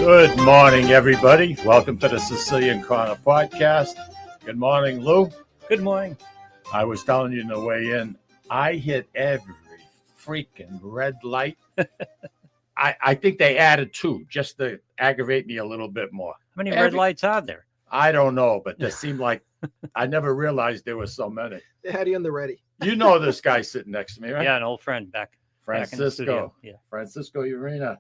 Good morning, everybody. Welcome to the Sicilian Corner podcast. Good morning, Lou. Good morning. I was telling you on the way in, I hit every freaking red light. I think they added two just to aggravate me a little bit more. How many red lights are there? I don't know, but there seemed like I never realized there were so many. They had you on the ready. You know this guy sitting next to me, right? Yeah, an old friend back in the Francisco. studio. Yeah. Francisco Urena.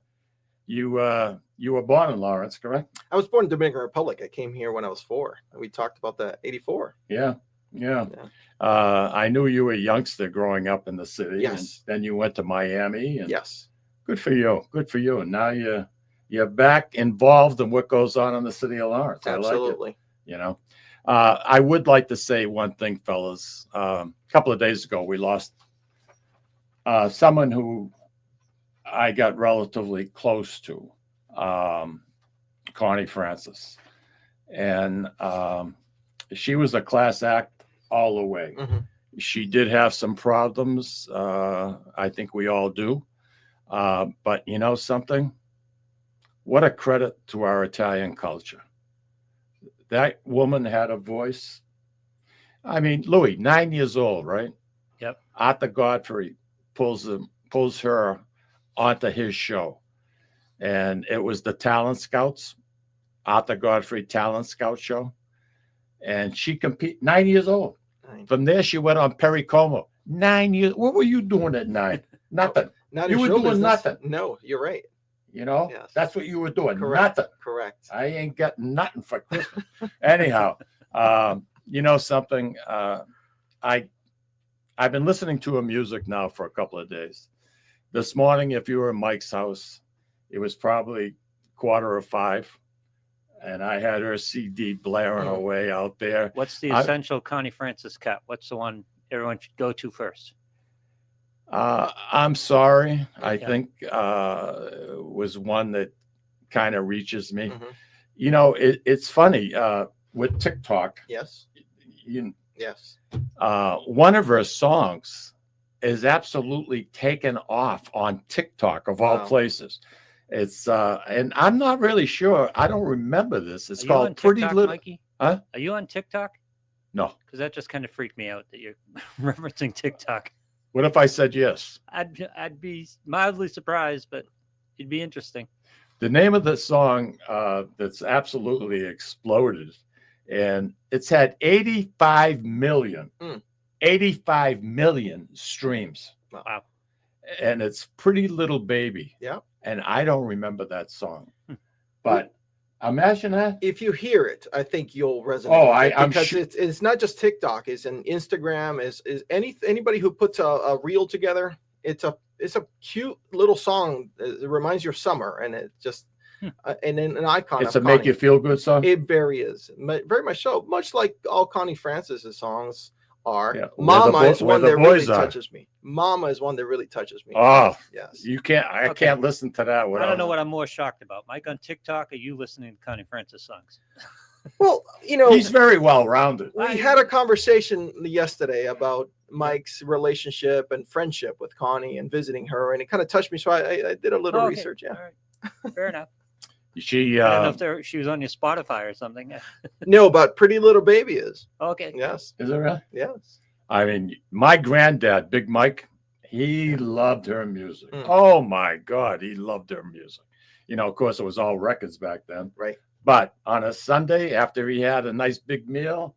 You were born in Lawrence, correct? I was born in Dominican Republic. I came here when I was 4. And we talked about the 84. Yeah. I knew you were a youngster growing up in the city. Yes. And then you went to Miami. And Yes. Good for you. Good for you. And now you're back involved in what goes on in the city of Lawrence. Absolutely. I like it. I would like to say one thing, fellas. A couple of days ago, we lost someone who I got relatively close to, Connie Francis. And she was a class act all the way. Mm-hmm. She did have some problems. I think we all do. But you know something? What a credit to our Italian culture. That woman had a voice. I mean, Louis, 9 years old, right? Yep. Arthur Godfrey pulls her onto his show. And it was the Talent Scouts, Arthur Godfrey Talent Scout show. And she 9 years old. 9. From there, she went on Perry Como. 9 years. What were you doing at 9? Nothing. Not You in were show doing business. nothing. No, you're right. You know, Yes. That's what you were doing. Correct. Nothing. Correct. I ain't got nothing for Christmas. Anyhow, you know something? I've been listening to her music now for a couple of days. This morning, if you were in Mike's house, it was probably 4:45, and I had her CD blaring away out there. What's the essential Connie Francis cut? What's the one everyone should go to first? I'm sorry. I Yeah. think was one that kind of reaches me. Mhm. You know, it's funny with TikTok. Yes. Yes. One of her songs is absolutely taken off on TikTok of all Wow. places. It's and I'm not really sure. I don't remember this. It's Are you on called Pretty TikTok, Little. Mikey? Huh? Are you on TikTok? No. Because that just kind of freaked me out that you're referencing TikTok. What if I said yes? I'd be mildly surprised, but it'd be interesting. The name of the song that's absolutely exploded, and it's had 85 million, Mm. 85 million streams. Wow. And it's Pretty Little Baby. Yeah. And I don't remember that song. But imagine that. If you hear it, I think you'll resonate. Oh, with it I'm because sure- it's not just TikTok. It's an Instagram. Is anybody who puts a reel together? It's a cute little song. It reminds you of summer, and it just and then an icon. It's of a make Connie. you feel good song. It very is, very much so. Much like all Connie Francis's songs are. Yeah, Mama is where one the that really boys are. touches me. Mama is one that really touches me. Oh, Yes. I Okay. can't listen to that I without. don't know what I'm more shocked about. Mike on TikTok, or you listening to Connie Francis songs? Well, you know, He's very well rounded. we had a conversation yesterday about Mike's relationship and friendship with Connie and visiting her, and it kind of touched me. So I did a little Oh, okay. research. Yeah. All right. Fair enough. She I don't know if she was on your Spotify or something. No, but Pretty Little Baby is. Okay. Yes. is it really? Yes. I mean, my granddad, Big Mike, he loved her music. Mm. Oh my God, he loved her music. You know, of course, it was all records back then. Right. But on a Sunday, after he had a nice big meal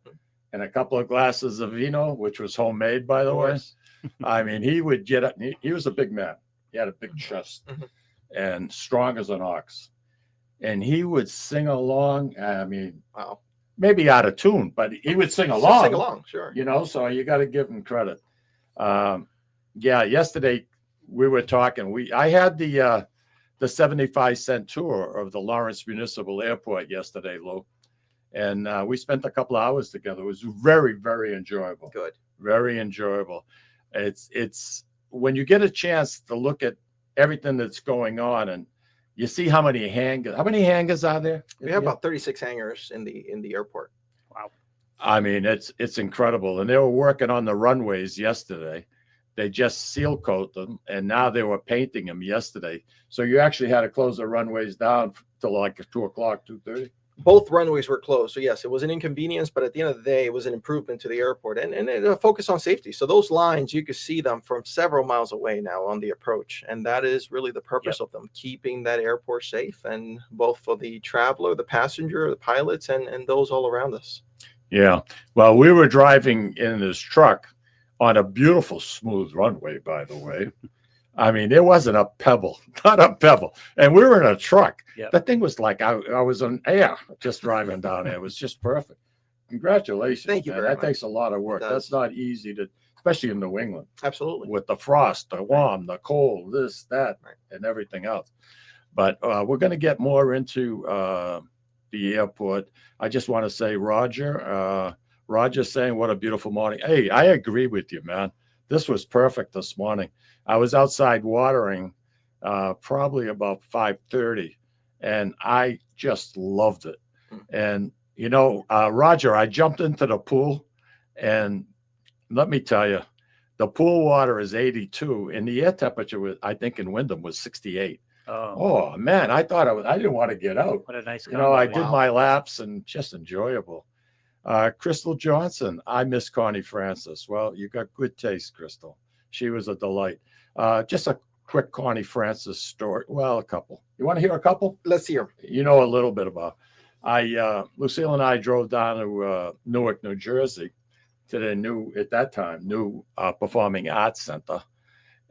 and a couple of glasses of vino, which was homemade, by the Of way, course. I mean, he would get up. He was a big man. He had a big chest Mhm. and strong as an ox. And he would sing along. I mean, Wow. maybe out of tune, but he would sing So along. Sing along, sure. You know, so you got to give him credit. Yeah, yesterday we were talking. I had the 75-cent tour of the Lawrence Municipal Airport yesterday, Lou, and we spent a couple of hours together. It was very, very enjoyable. Good. Very enjoyable. It's when you get a chance to look at everything that's going on, and you see how many hangars are there? We have about 36 hangars in the airport. Wow. I mean, it's incredible. And they were working on the runways yesterday. They just seal coat them, and now they were painting them yesterday. So you actually had to close the runways down till like 2:00, 2:30. Both runways were closed. So yes, it was an inconvenience, but at the end of the day, it was an improvement to the airport and a focus on safety. So those lines, you could see them from several miles away now on the approach. And that is really the purpose of them, keeping that airport safe, and both for the traveler, the passenger, the pilots, and those all around us. Yeah. Well, we were driving in this truck on a beautiful, smooth runway, by the way. I mean, it wasn't a pebble, not a pebble. And we were in a truck. Yep. That thing was like I was on air just driving down there. It was just perfect. Congratulations. Thank you man. very That much. takes a lot of work. It That's does. not easy to, especially in New England, Absolutely. with the frost, the warm, the cold, this, that, Right. and everything else. But we're going to get more into the airport. I just want to say, Roger's saying, what a beautiful morning. Hey, I agree with you, man. This was perfect this morning. I was outside watering probably about 5:30, and I just loved it. And, you know, Roger, I jumped into the pool, and let me tell you, the pool water is 82, and the air temperature was, I think, in Wyndham was 68. Oh, Oh, man, I thought I didn't want to get out. what a nice You know, I combo. did my laps and just enjoyable. Crystal Johnson, I miss Connie Francis. Well, you got good taste, Crystal. She was a delight. Just a quick Connie Francis story. Well, a couple. You want to hear a couple? Let's hear. You know a little bit about. Lucille and I drove down to Newark, New Jersey, to the new Performing Arts Center,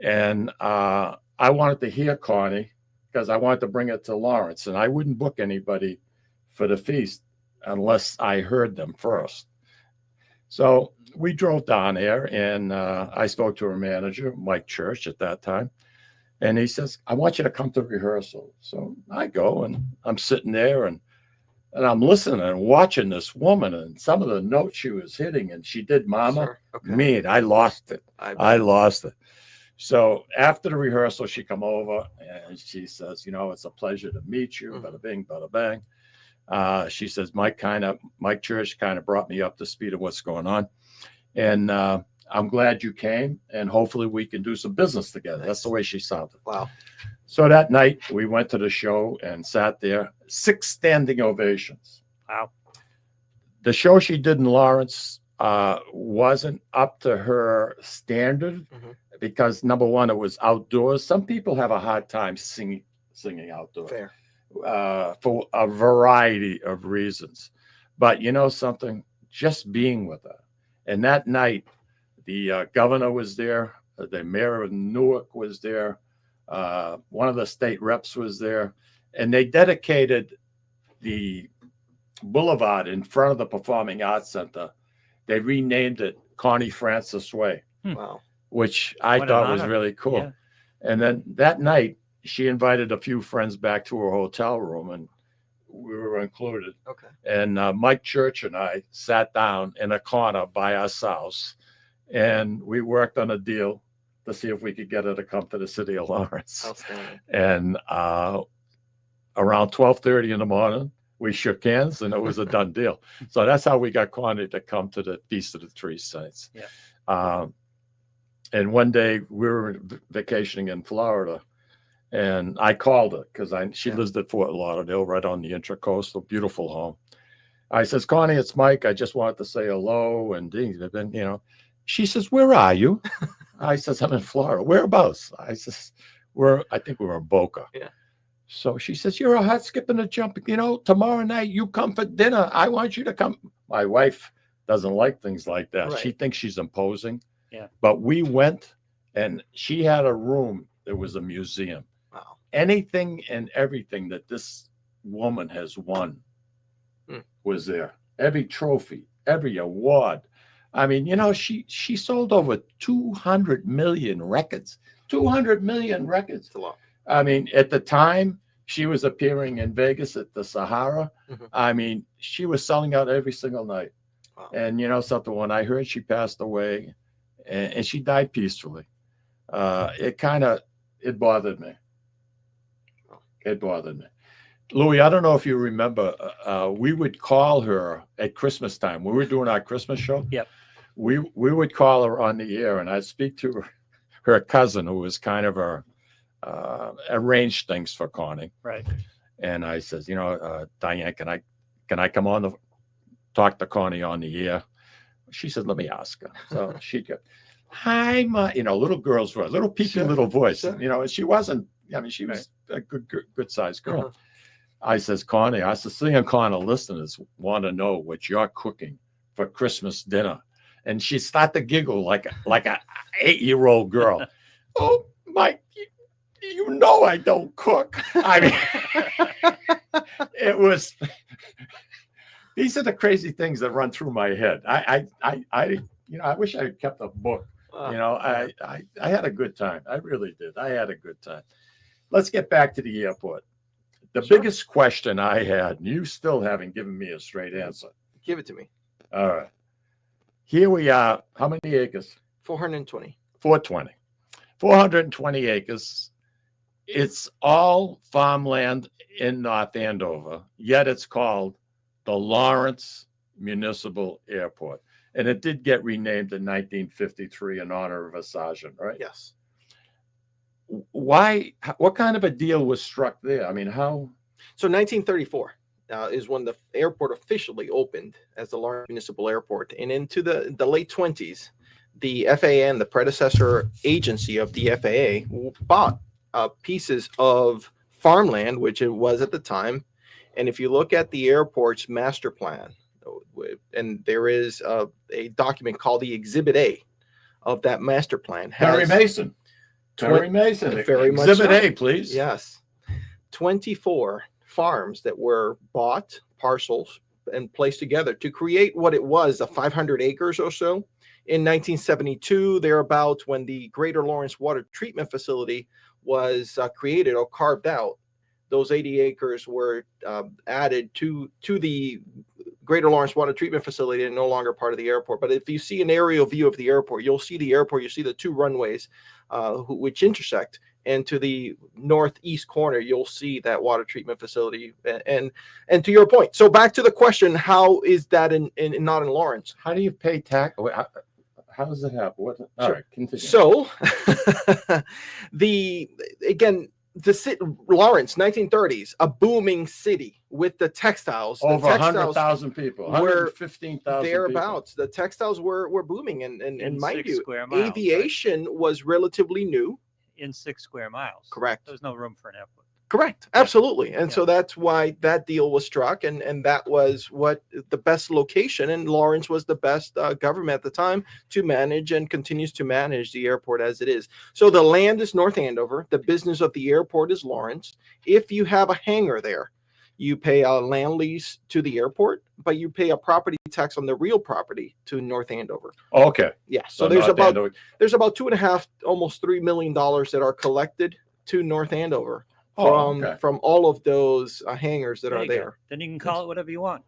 and I wanted to hear Connie because I wanted to bring it to Lawrence, and I wouldn't book anybody for the feast unless I heard them first. So we drove down there, and I spoke to her manager, Mike Church, at that time. And he says, I want you to come to rehearsal. So I go, and I'm sitting there, and I'm listening and watching this woman and some of the notes she was hitting. And she did Mama. Sure. Okay. Man, I lost it. I lost it. So after the rehearsal, she come over, and she says, you know, it's a pleasure to meet you. Bada bing, bada bang. She says, Mike Church kind of brought me up to speed of what's going on. And I'm glad you came, and hopefully we can do some business together. Nice. That's the way she sounded. Wow. So that night we went to the show and sat there, 6 standing ovations. Wow. The show she did in Lawrence wasn't up to her standard because, number one, it was outdoors. Some people have a hard time singing outdoors. Fair. For a variety of reasons. But you know something, just being with her. And that night, the governor was there, the mayor of Newark was there, one of the state reps was there, and they dedicated the boulevard in front of the Performing Arts Center. They renamed it Connie Francis Way. Wow. Which I What an thought was honor. really cool. Yeah. And then that night, she invited a few friends back to her hotel room, and we were included. Okay. And Mike Church and I sat down in a corner by ourselves, and we worked on a deal to see if we could get her to come to the city of Lawrence. Outstanding. And around 12:30 in the morning, we shook hands, and it was a done deal. So that's how we got Connie to come to the Feast of the Tree Saints. Yeah. And one day we were vacationing in Florida, and I called her because she lives at Fort Lauderdale, right on the Intracoastal, beautiful home. I says, Connie, it's Mike. I just wanted to say hello. And then, you know, she says, where are you? I says, I'm in Florida. Whereabouts? I says, I think we're in Boca. Yeah. So she says, you're a hot skip and a jump. You know, tomorrow night you come for dinner. I want you to come. My wife doesn't like things like that. Right. She thinks she's imposing. Yeah. But we went, and she had a room that was a museum. Wow. Anything and everything that this woman has won was there. Every trophy, every award. I mean, you know, she sold over 200 million records. 200 million records. It's a lot. I mean, at the time she was appearing in Vegas at the Sahara, I mean, she was selling out every single night. Wow. And you know something, when I heard she passed away, and she died peacefully, it bothered me. It bothered me. Louis, I don't know if you remember, we would call her at Christmas time. We were doing our Christmas show. Yep. We would call her on the air, and I'd speak to her. her cousin, who was kind of her, arranged things for Connie. Right. And I says, Diane, can I come on the talk to Connie on the air? She said, let me ask her. So she goes, hi, little girl's voice, little peepy little voice. Sure. And she wasn't, she was a good sized girl. Uh-huh. I says, Connie, our Sicilian Corner listeners want to know what you're cooking for Christmas dinner. And she started to giggle like a 8-year-old girl. Oh, Mike, I don't cook. I mean, it was, these are the crazy things that run through my head. I wish I had kept a book. I had a good time. I really did. I had a good time. Let's get back to the airport. The biggest question I had, and you still haven't given me a straight answer. Give it to me. All right. Here we are. How many acres? 420. 420. 420 acres. It's all farmland in North Andover, yet it's called the Lawrence Municipal Airport. And it did get renamed in 1953 in honor of a sergeant, right? Yes. Why? What kind of a deal was struck there? I mean, how? So 1934 is when the airport officially opened as the Lawrence Municipal Airport. And into the late 20s, the FAA, the predecessor agency of the FAA, bought pieces of farmland, which it was at the time. And if you look at the airport's master plan, and there is a document called the Exhibit A of that master plan. Terry Mason. Terry Mason. Very much Exhibit so. A, please. Yes. 24 farms that were bought, parcels, and placed together to create what it was, 500 acres or so. In 1972, thereabouts, when the Greater Lawrence Water Treatment Facility was created or carved out, those 80 acres were added to the Greater Lawrence Water Treatment Facility and no longer part of the airport. But if you see an aerial view of the airport, you'll see the airport, you see the two runways which intersect. And to the northeast corner, you'll see that water treatment facility. And to your point, so back to the question, how is that not in Lawrence? How do you pay tax? How does it happen? All Sure. right, continue. So Lawrence, 1930s, a booming city with the textiles. Over the textiles 100,000 people, were 115,000 thereabouts. The textiles were booming, and In mind 6 you, square miles, aviation was relatively new. in 6 square miles. Correct. There's no room for an airport. Correct. Absolutely. And Yeah. so that's why that deal was struck. And that was what the best location. And Lawrence was the best government at the time to manage and continues to manage the airport as it is. So the land is North Andover. The business of the airport is Lawrence. If you have a hangar there, you pay a land lease to the airport, but you pay a property tax on the real property to North Andover. Okay. Yeah. So there's North about Andover. there's about $2.5, almost $3 million that are collected to North Andover from all of those hangars that There are you go. there. Then you can call it whatever you want.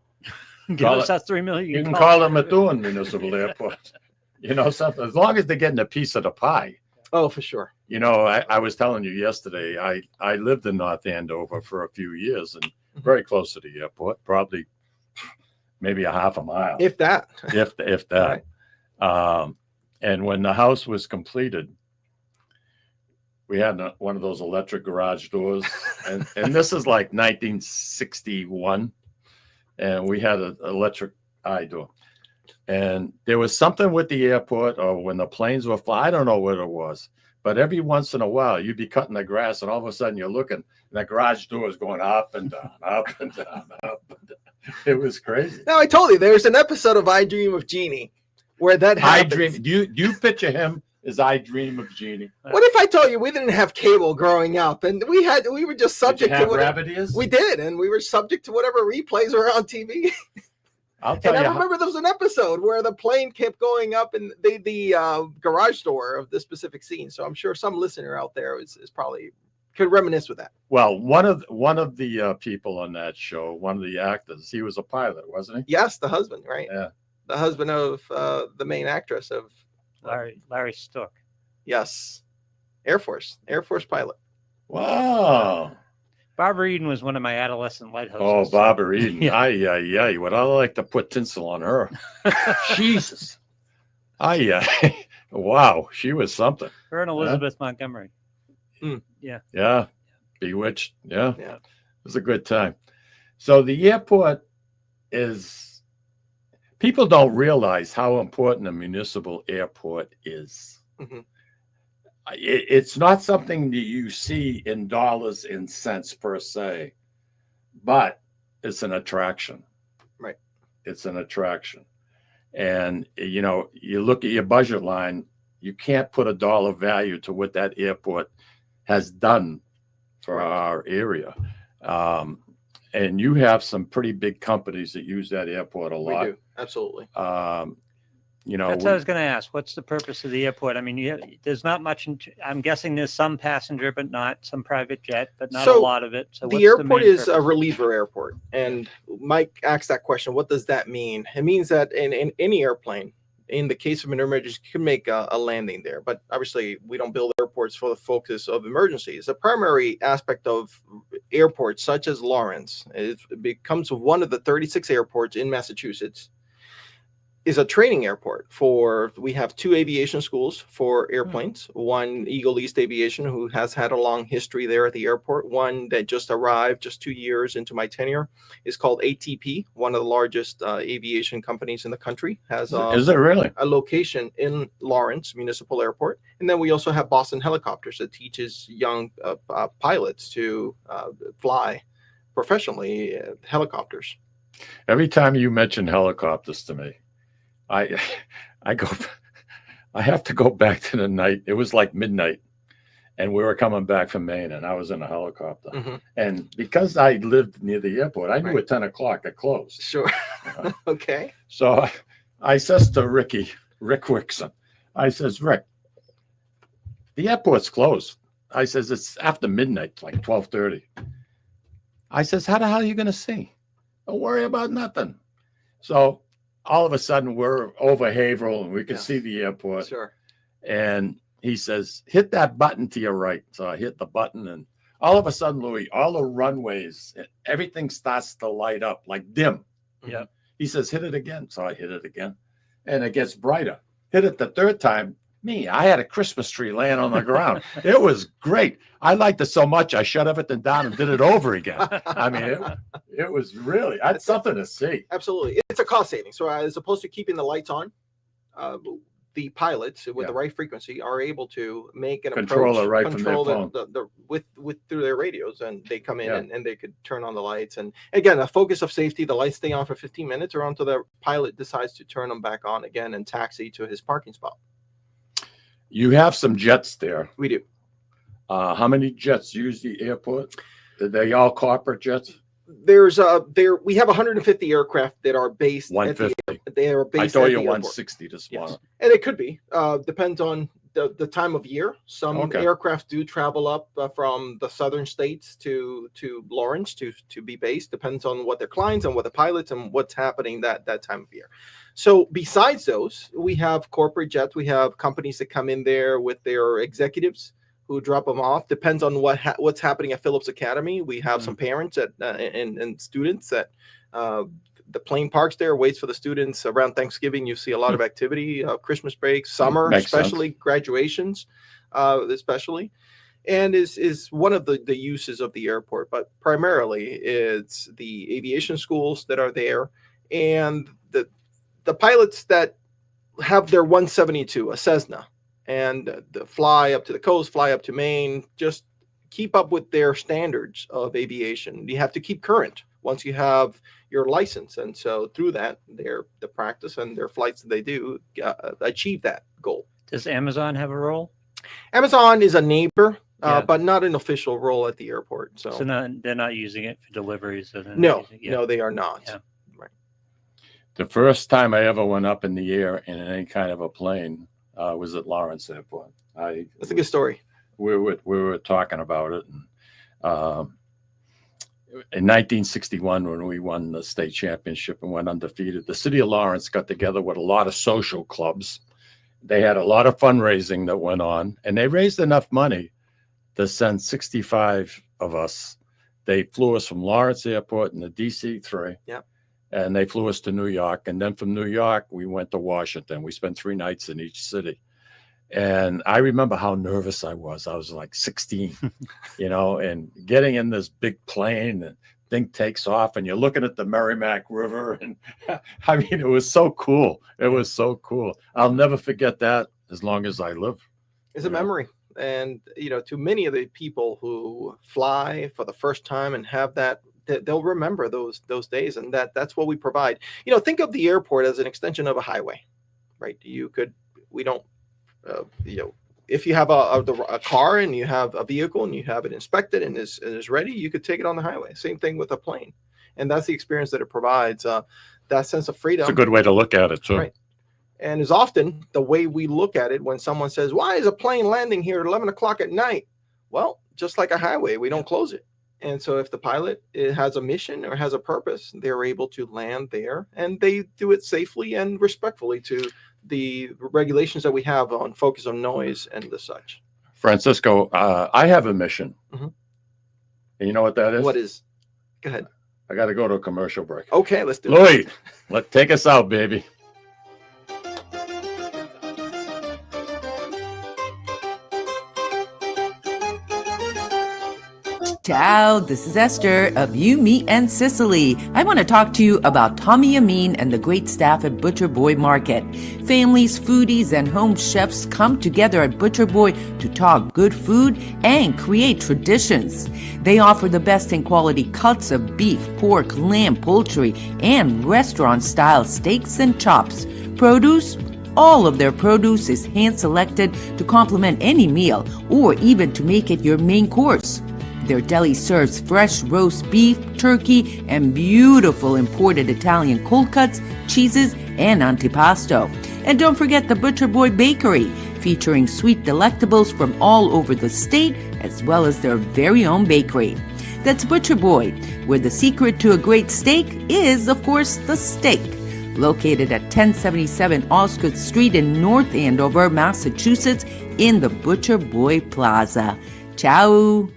Give Call us that $3 million. You can call it Methuen Municipal Airport. Something, as long as they're getting a piece of the pie. Oh, for sure. I was telling you yesterday, I lived in North Andover for a few years and very close to the airport, probably maybe a half a mile. If that. If that. And when the house was completed, we had one of those electric garage doors, and this is like 1961, and we had an electric eye door. And there was something with the airport, or when the planes were flying, I don't know what it was, but every once in a while you'd be cutting the grass, and all of a sudden you're looking, and the garage door is going up and down, up and down, up and down. It was crazy. Now, I told you there's an episode of I Dream of Jeannie where that happens. I dream. Do you picture him as I Dream of Jeannie? What if I told you we didn't have cable growing up, and we were just subject Did you have to whatever rabbit ears? we did, and we were subject to whatever replays were on TV. I'll tell And you. I remember there was an episode where the plane kept going up in the garage door of this specific scene. So I'm sure some listener out there is probably could reminisce with that. Well, one of the people on that show, one of the actors, he was a pilot, wasn't he? Yes, the husband, right? Yeah. The husband of the main actress of Larry Stork. Yes, Air Force pilot. Wow. Barbara Eden was one of my adolescent light Oh, hostesses. Barbara Eden. Yeah. Ay. Would I like to put tinsel on her? Jesus. Yeah. Wow, she was something. Her and Elizabeth Montgomery. Yeah, Bewitched. Yeah, Yeah. it was a good time. So the airport is. People don't realize how important a municipal airport is. Mhm. It's not something that you see in dollars and cents per se, but it's an attraction. Right. It's an attraction. And, you look at your budget line, you can't put a dollar value to what that airport has done for Right. our area. And you have some pretty big companies that use that airport a We lot. do. Absolutely. That's what I was going to ask. What's the purpose of the airport? I mean, there's not much. I'm guessing there's some passenger, but not some private jet, but not a So, lot of it. So the what's airport main is a purpose? reliever airport. And Mike asked that question. What does that mean? It means that in any airplane, in the case of an emergency, you can make a landing there. But obviously, we don't build airports for the focus of emergencies. The primary aspect of airports, such as Lawrence, it becomes one of the 36 airports in Massachusetts, is a training airport we have 2 aviation schools for airplanes. One, Eagle East Aviation, who has had a long history there at the airport. One that just arrived just 2 years into my tenure is called ATP, one of the largest aviation companies in the country, has Is it really? a location in Lawrence Municipal Airport. And then we also have Boston Helicopters that teaches young pilots to fly professionally helicopters. Every time you mention helicopters to me, I have to go back to the night. It was like midnight, and we were coming back from Maine, and I was in a helicopter. Mhm. And because I lived near the airport, I knew Right. at 10 o'clock it closed. Sure. Uh, Okay. So I says to Rick Wixon, I says, Rick, the airport's closed. I says, it's after midnight, it's like 12:30. I says, how the hell are you going to see? Don't worry about nothing. So all of a sudden we're over Haverhill and we can Yeah. see the airport. Sure. And he says, hit that button to your right. So I hit the button, and all of a sudden, Louis, all the runways, everything starts to light up like dim. Yeah. He says, hit it again. So I hit it again, and it gets brighter. Hit it the third time. I had a Christmas tree laying on the ground. It was great. I liked it so much, I shut everything down and did it over again. I mean, it was really, that's something to see. Absolutely. It's a cost saving. So as opposed to keeping the lights on, the pilots with Yeah. the right frequency are able to make an Control approach, it right from their phone. with through their radios, and they come in Yeah. and they could turn on the lights. And again, a focus of safety, the lights stay on for 15 minutes or until the pilot decides to turn them back on again and taxi to his parking spot. You have some jets there. We do. How many jets use the airport? Are they all corporate jets? We have 150 aircraft that are based at 150. they are I based told at you the airport. 160 this Yes. morning. And it could be depends on the time of year. Some Okay. aircraft do travel up from the southern states to Lawrence to be based. Depends on what their clients and what the pilots and what's happening that time of year. So besides those, we have corporate jets. We have companies that come in there with their executives who drop them off. Depends on what's happening at Phillips Academy. We have some parents and students that the plane parks there, waits for the students around Thanksgiving. You see a lot of activity, Christmas break, summer, Makes especially sense. graduations, especially, and is one of the uses of the airport. But primarily, it's the aviation schools that are there, and the pilots that have their 172, a Cessna, and the fly up to the coast, fly up to Maine, just keep up with their standards of aviation. You have to keep current once you have your license, and so through that, the practice and their flights that they do achieve that goal. Does Amazon have a role? Amazon is a neighbor, Yeah. but not an official role at the airport. So, They're not using it for deliveries. So no, they are not. Yeah. The first time I ever went up in the air in any kind of a plane was at Lawrence Airport. That's a good story. We were talking about it. And, in 1961, when we won the state championship and went undefeated, the city of Lawrence got together with a lot of social clubs. They had a lot of fundraising that went on, and they raised enough money to send 65 of us. They flew us from Lawrence Airport in the DC-3. Yep. and they flew us to New York. And then from New York, we went to Washington. We spent 3 nights in each city. And I remember how nervous I was. I was like 16, and getting in this big plane, and thing takes off, and you're looking at the Merrimack River. And I mean, it was so cool. It was so cool. I'll never forget that as long as I live. It's a memory. And, to many of the people who fly for the first time and have that, they'll remember those days. And that's what we provide. Think of the airport as an extension of a highway, right? If you have a car and you have a vehicle and you have it inspected and is ready, you could take it on the highway. Same thing with a plane. And that's the experience that it provides, that sense of freedom. It's a good way to look at it, too. Right. And is often the way we look at it when someone says, why is a plane landing here at 11 o'clock at night? Well, just like a highway, we don't close it. And so if the pilot has a mission or has a purpose, they're able to land there, and they do it safely and respectfully to the regulations that we have on focus on noise and the such. Francisco, I have a mission. Mm-hmm. And you know what that is? What is? Go ahead. I got to go to a commercial break. Okay, let's do it. Louis, take us out, baby. Ciao, this is Esther of You, Me, and Sicily. I want to talk to you about Tommy Amin and the great staff at Butcher Boy Market. Families, foodies, and home chefs come together at Butcher Boy to talk good food and create traditions. They offer the best in quality cuts of beef, pork, lamb, poultry, and restaurant-style steaks and chops. Produce? All of their produce is hand-selected to complement any meal or even to make it your main course. Their deli serves fresh roast beef, turkey, and beautiful imported Italian cold cuts, cheeses, and antipasto. And don't forget the Butcher Boy Bakery, featuring sweet delectables from all over the state, as well as their very own bakery. That's Butcher Boy, where the secret to a great steak is, of course, the steak. Located at 1077 Osgood Street in North Andover, Massachusetts, in the Butcher Boy Plaza. Ciao!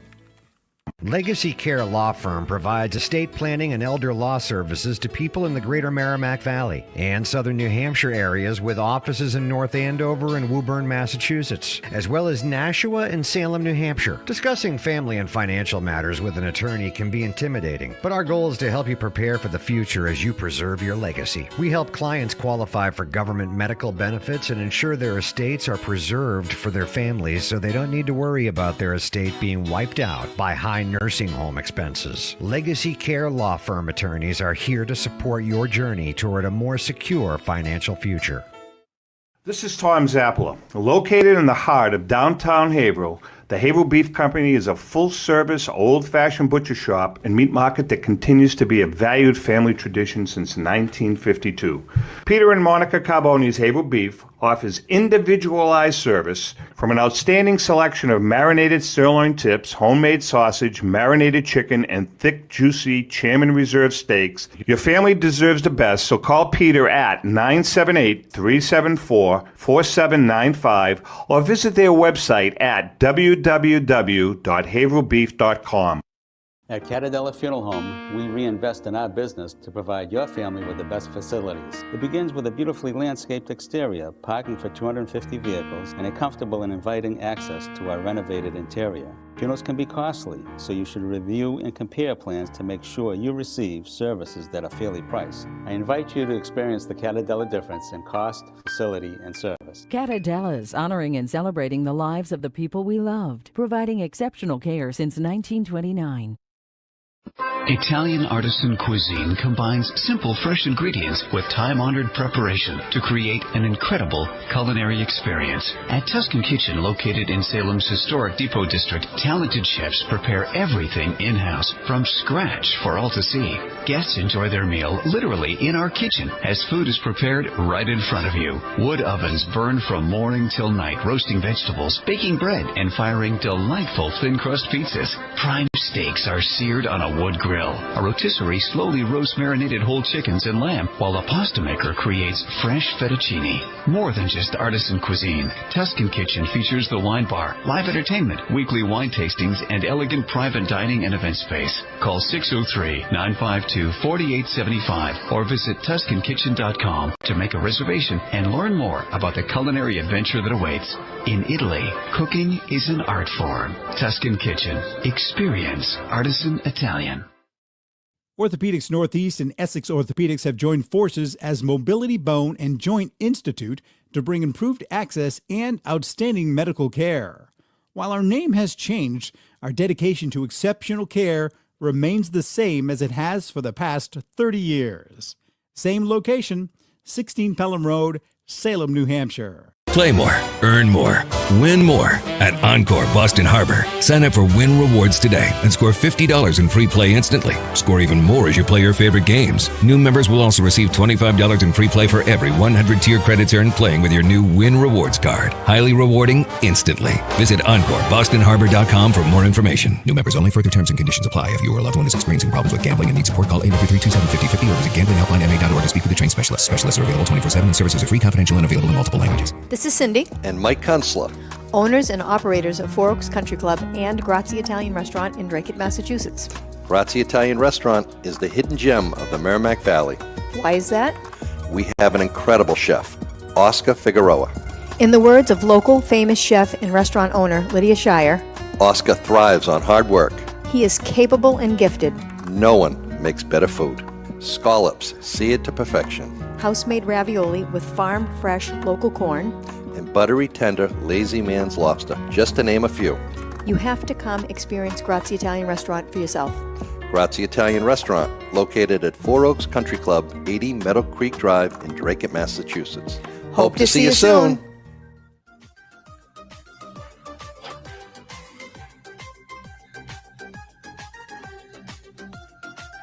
Legacy Care Law Firm provides estate planning and elder law services to people in the greater Merrimack Valley and southern New Hampshire areas, with offices in North Andover and Woburn, Massachusetts, as well as Nashua and Salem, New Hampshire. Discussing family and financial matters with an attorney can be intimidating, but our goal is to help you prepare for the future as you preserve your legacy. We help clients qualify for government medical benefits and ensure their estates are preserved for their families so they don't need to worry about their estate being wiped out by high nursing home expenses. Legacy Care Law Firm attorneys are here to support your journey toward a more secure financial future. This is Tom Zappala. Located in the heart of downtown Haverhill, the Haverhill Beef Company is a full-service, old-fashioned butcher shop and meat market that continues to be a valued family tradition since 1952. Peter and Monica Carboni's Haverhill Beef offers individualized service from an outstanding selection of marinated sirloin tips, homemade sausage, marinated chicken, and thick, juicy Chairman Reserve steaks. Your family deserves the best, so call Peter at 978-374-4795 or visit their website at www.haverhillbeef.com. At Catadella Funeral Home, we reinvest in our business to provide your family with the best facilities. It begins with a beautifully landscaped exterior, parking for 250 vehicles, and a comfortable and inviting access to our renovated interior. Funerals can be costly, so you should review and compare plans to make sure you receive services that are fairly priced. I invite you to experience the Catadella difference in cost, facility, and service. Catadella's honoring and celebrating the lives of the people we loved, providing exceptional care since 1929. Italian artisan cuisine combines simple, fresh ingredients with time-honored preparation to create an incredible culinary experience. At Tuscan Kitchen, located in Salem's historic Depot District, talented chefs prepare everything in-house from scratch for all to see. Guests enjoy their meal literally in our kitchen as food is prepared right in front of you. Wood ovens burn from morning till night, roasting vegetables, baking bread, and firing delightful thin-crust pizzas. Prime steaks are seared on a wood grill Grill. A rotisserie slowly roasts marinated whole chickens and lamb, while a pasta maker creates fresh fettuccine. More than just artisan cuisine, Tuscan Kitchen features the wine bar, live entertainment, weekly wine tastings, and elegant private dining and event space. Call 603-952-4875 or visit TuscanKitchen.com to make a reservation and learn more about the culinary adventure that awaits. In Italy, cooking is an art form. Tuscan Kitchen. Experience artisan Italian. Orthopedics Northeast and Essex Orthopedics have joined forces as Mobility Bone and Joint Institute to bring improved access and outstanding medical care. While our name has changed, our dedication to exceptional care remains the same as it has for the past 30 years. Same location, 16 Pelham Road, Salem, New Hampshire. Play more, earn more, win more at Encore Boston Harbor. Sign up for Win Rewards today and score $50 in free play instantly. Score even more as you play your favorite games. New members will also receive $25 in free play for every 100 tier credits earned playing with your new Win Rewards card. Highly rewarding instantly. Visit EncoreBostonHarbor.com for more information. New members only. Further terms and conditions apply. If you or a loved one is experiencing problems with gambling and needs support, call 833-277-5050 or visit gamblinghelplinema.org to speak with a trained specialist. Specialists are available 24/7 and services are free, confidential, and available in multiple languages. This is Cindy. And Mike Kunstler, owners and operators of Four Oaks Country Club and Grazie Italian Restaurant in Drake, Massachusetts. Grazie Italian Restaurant is the hidden gem of the Merrimack Valley. Why is that? We have an incredible chef, Oscar Figueroa. In the words of local famous chef and restaurant owner Lydia Shire, Oscar thrives on hard work. He is capable and gifted. No one makes better food. Scallops seared to perfection. House-made ravioli with farm-fresh local corn. And buttery, tender, lazy man's lobster, just to name a few. You have to come experience Grazie Italian Restaurant for yourself. Grazie Italian Restaurant, located at Four Oaks Country Club, 80 Meadow Creek Drive in Drake, Massachusetts. Hope to see you soon.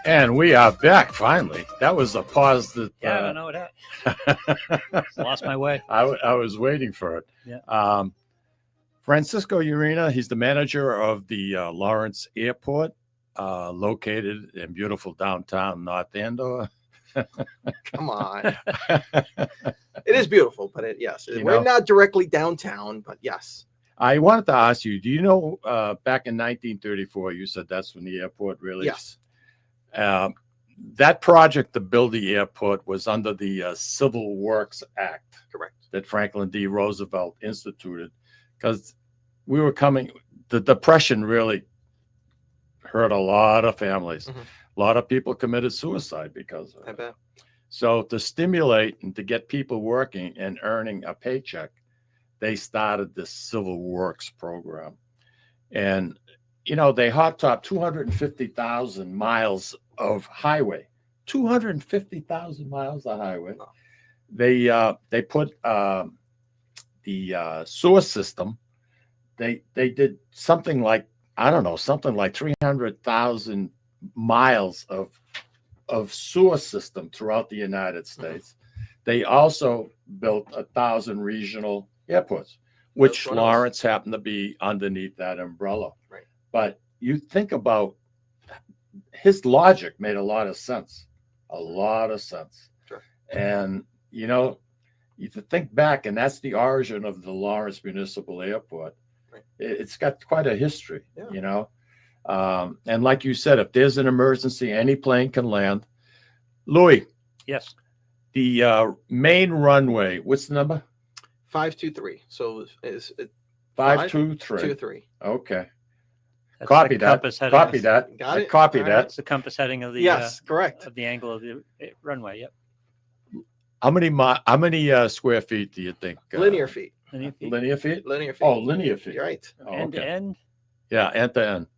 And we are back finally. That was a pause that I don't know what lost my way. I was waiting for it. Yeah. Francisco Urena, he's the manager of the Lawrence Airport, located in beautiful downtown North Andover. Come on. It is beautiful, but we're not directly downtown, but yes. I wanted to ask you, do you know back in 1934, you said that's when the airport really... Yes. That project to build the airport was under the Civil Works Act. Correct. That Franklin D. Roosevelt instituted, because the Depression really hurt a lot of families. Mm-hmm. A lot of people committed suicide because of it. I bet. So to stimulate and to get people working and earning a paycheck, they started this Civil Works program. And they hot top 250,000 miles of highway, 250,000 miles of highway. They put the sewer system. They did something like 300,000 miles of sewer system throughout the United States. They also built 1,000 regional airports, which Lawrence happened to be underneath that umbrella. Right. But you think about his logic made a lot of sense. Sure. And, you think back, and that's the origin of the Lawrence Municipal Airport. Right. It's got quite a history, Yeah. And like you said, if there's an emergency, any plane can land. Louis. Yes. The main runway, what's the number? 523. So is it 523? 523. Okay. That's Copy the that. compass heading. Copy that. Got it. Copy All that. right. That's the compass heading of the Yes, correct. of the angle of the runway. Yep. How many square feet do you think? Linear feet. Linear feet. Linear feet? Linear feet. Oh, linear feet. You're right. Oh, End to okay. end. Yeah, end to end. I'm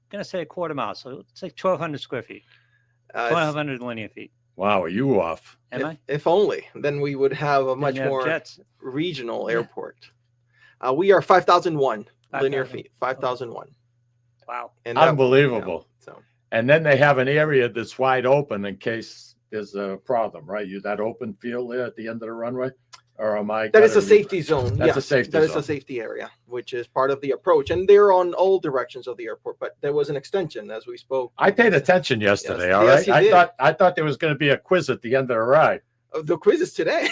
gonna say a quarter mile, so it's like 1,200 square feet. If- 1,200 linear feet. Wow, are you off? Am I? If only, then we would have a much you have more jets. regional airport. We are 5,001 linear 5,000. feet. 5,001. Wow. And that- Unbelievable. so And then they have an area that's wide open in case there's a problem, right? That open field there at the end of the runway. Or am I? That is a safety zone. That's Yes, a safety that is zone. a safety area, which is part of the approach. And they're on all directions of the airport, but there was an extension as we spoke. I paid attention yesterday. Yes. All Yes, right. you did. I thought there was going to be a quiz at the end of the ride. The quiz is today.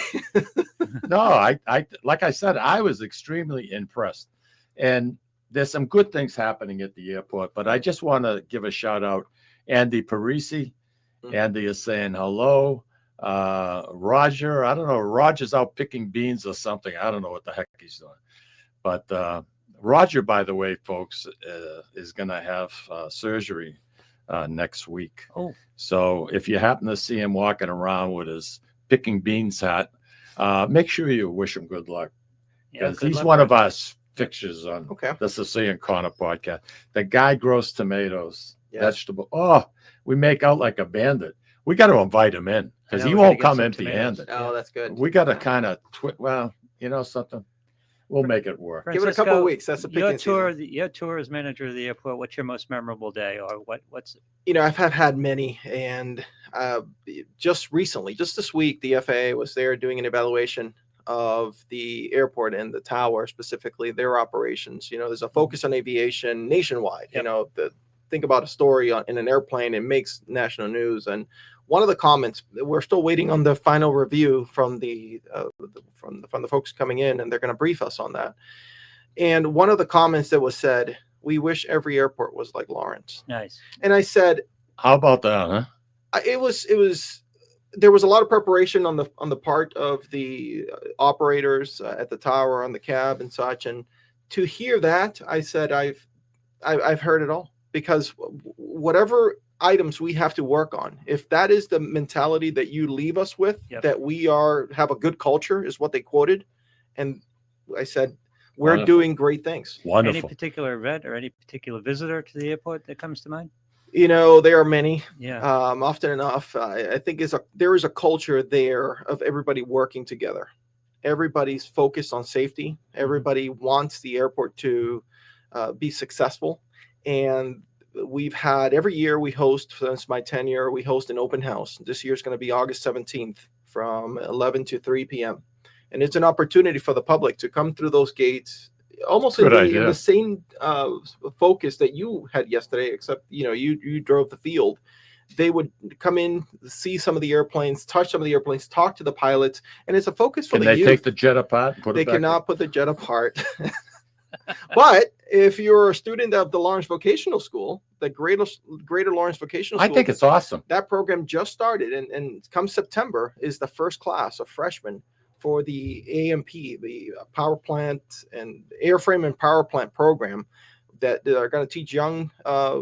No, I like I said, I was extremely impressed. And there's some good things happening at the airport, but I just want to give a shout out. Andy Parisi. Andy is saying hello. Roger, I don't know. Roger's out picking beans or something. I don't know what the heck he's doing. But Roger, by the way, folks, is going to have surgery next week. Oh. So if you happen to see him walking around with his picking beans hat, make sure you wish him good luck. Because he's one of us fixtures on the Sicilian Corner podcast. The guy grows tomatoes, vegetable. Oh, we make out like a bandit. We got to invite him in because he won't come empty-handed. Oh, that's good. We got to kind of well, you know something. We'll make it work. Give it a couple of weeks. That's a picking season. Your tour as manager of the airport. What's your most memorable day, or what's? You know, I've had many, and just recently, just this week, the FAA was there doing an evaluation of the airport and the tower, specifically their operations. You know, there's a focus on aviation nationwide. You know, think about a story in an airplane, it makes national news. And one of the comments, we're still waiting on the final review from the folks coming in, and they're going to brief us on that. And one of the comments that was said, we wish every airport was like Lawrence. Nice. And I said, how about that, huh? It was there was a lot of preparation on the part of the operators at the tower, on the cab and such. And to hear that, I said, I've heard it all, because whatever items we have to work on, if that is the mentality that you leave us with, that we have a good culture, is what they quoted. And I said, we're doing great things. Wonderful. Any particular event or any particular visitor to the airport that comes to mind? You know, there are many. Yeah. Often enough, I think there is a culture there of everybody working together. Everybody's focused on safety. Everybody wants the airport to be successful. And we've had, every year we host, since my tenure, we host an open house. This year is going to be August 17th from 11 to 3 p.m. And it's an opportunity for the public to come through those gates, almost in the same focus that you had yesterday, except, you know, you drove the field. They would come in, see some of the airplanes, touch some of the airplanes, talk to the pilots, and it's a focus for the youth. Can they take the jet apart and put it back? They cannot put the jet apart. But if you're a student of the Lawrence Vocational School, the Greater Lawrence Vocational School, I think it's awesome. That program just started, and come September is the first class of freshmen for the AMP, the power plant and airframe and power plant program that are going to teach young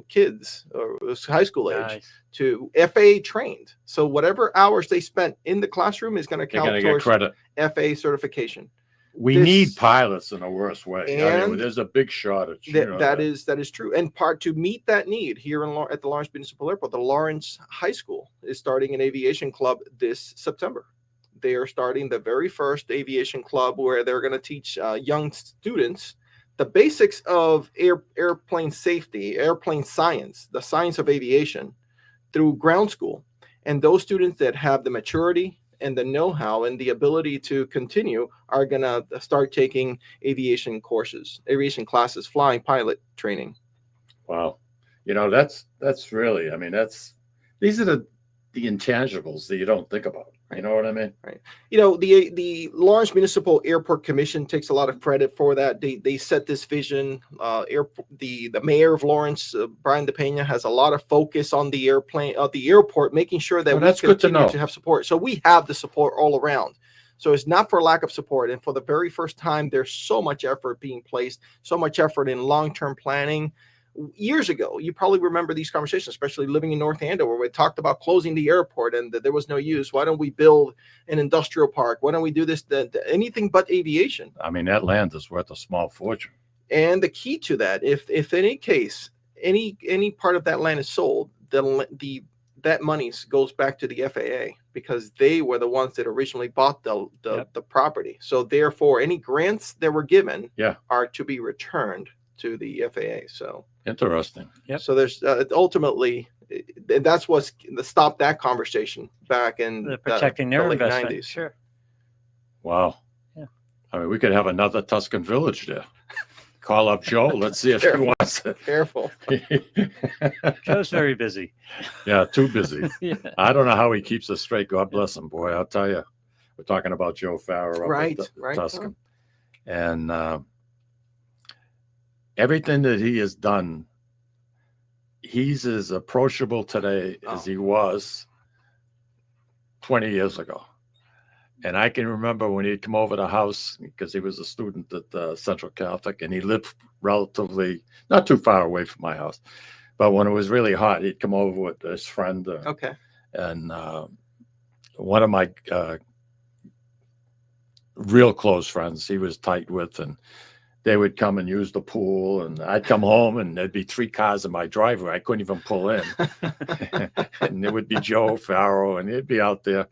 kids, or high school age, to FAA trained. So whatever hours they spent in the classroom is going to count towards credit. FAA certification. We need pilots in a worse way. And I mean, there's a big shortage. That is true. And to meet that need here at the Lawrence Municipal Airport, the Lawrence High School is starting an aviation club this September. They are starting the very first aviation club where they're going to teach young students the basics of airplane safety, airplane science, the science of aviation through ground school. And those students that have the maturity and the know-how and the ability to continue are going to start taking aviation classes, flying pilot training. Wow. You know, that's really, I mean, these are the intangibles that you don't think about. You know what I mean? Right. You know, the Lawrence Municipal Airport Commission takes a lot of credit for that. They set this vision. The mayor of Lawrence, Brian DePena, has a lot of focus on the airport, making sure that we continue to have support. So we have the support all around. So it's not for lack of support. And for the very first time, there's so much effort being placed, so much effort in long-term planning. Years ago, you probably remember these conversations, especially living in North Andover, where we talked about closing the airport and that there was no use. Why don't we build an industrial park? Why don't we do this, anything but aviation? I mean, that land is worth a small fortune. And the key to that, if in any case, any part of that land is sold, that money goes back to the FAA, because they were the ones that originally bought the property. So therefore, any grants that were given are to be returned to the FAA. So interesting. Yep. So there's ultimately, that's what's stopped that conversation back in protecting their late investment. 90s. Sure. Wow. I mean, we could have another Tuscan Village there. Call up Joe. Let's see if he wants it. Careful. Joe's very busy. Yeah, too busy. Yeah. I don't know how he keeps us straight. God bless him, boy. I'll tell you. We're talking about Joe Farrer up Right, at right. Tuscan. And everything that he has done, he's as approachable today as he was 20 years ago. And I can remember when he'd come over the house, because he was a student at Central Catholic, and he lived relatively not too far away from my house. But when it was really hot, he'd come over with his friend. Okay. And one of my real close friends, he was tight with, and they would come and use the pool, and I'd come home and there'd be 3 cars in my driveway. I couldn't even pull in. And there would be Joe Farrow, and he'd be out there.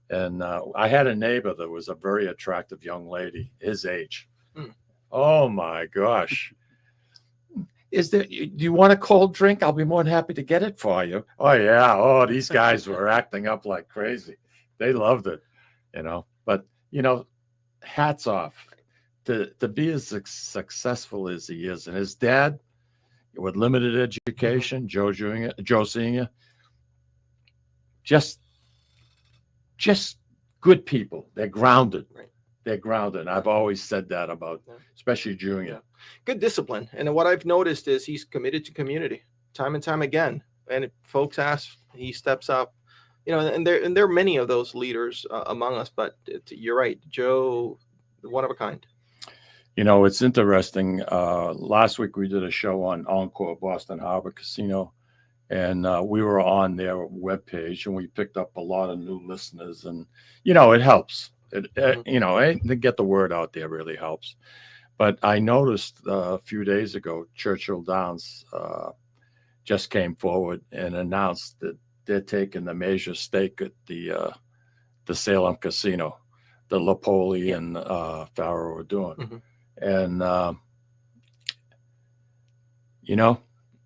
And I had a neighbor that was a very attractive young lady, his age. Oh my gosh. Do you want a cold drink? I'll be more than happy to get it for you. Oh yeah. Oh, these guys were acting up like crazy. They loved it, but hats off to be as successful as he is. And his dad, with limited education, Joe Senior, just good people. They're grounded. Right. They're grounded. I've always said that about, especially Junior. Good discipline. And what I've noticed is he's committed to community time and time again. And if folks ask, he steps up. And there are many of those leaders among us. But you're right, Joe, one of a kind. It's interesting. Last week we did a show on Encore Boston Harbor Casino. And we were on their webpage, and we picked up a lot of new listeners, and it helps. To get the word out there really helps. But I noticed a few days ago, Churchill Downs just came forward and announced that they're taking the major stake at the Salem Casino, that Lipoli and Farrow are doing, and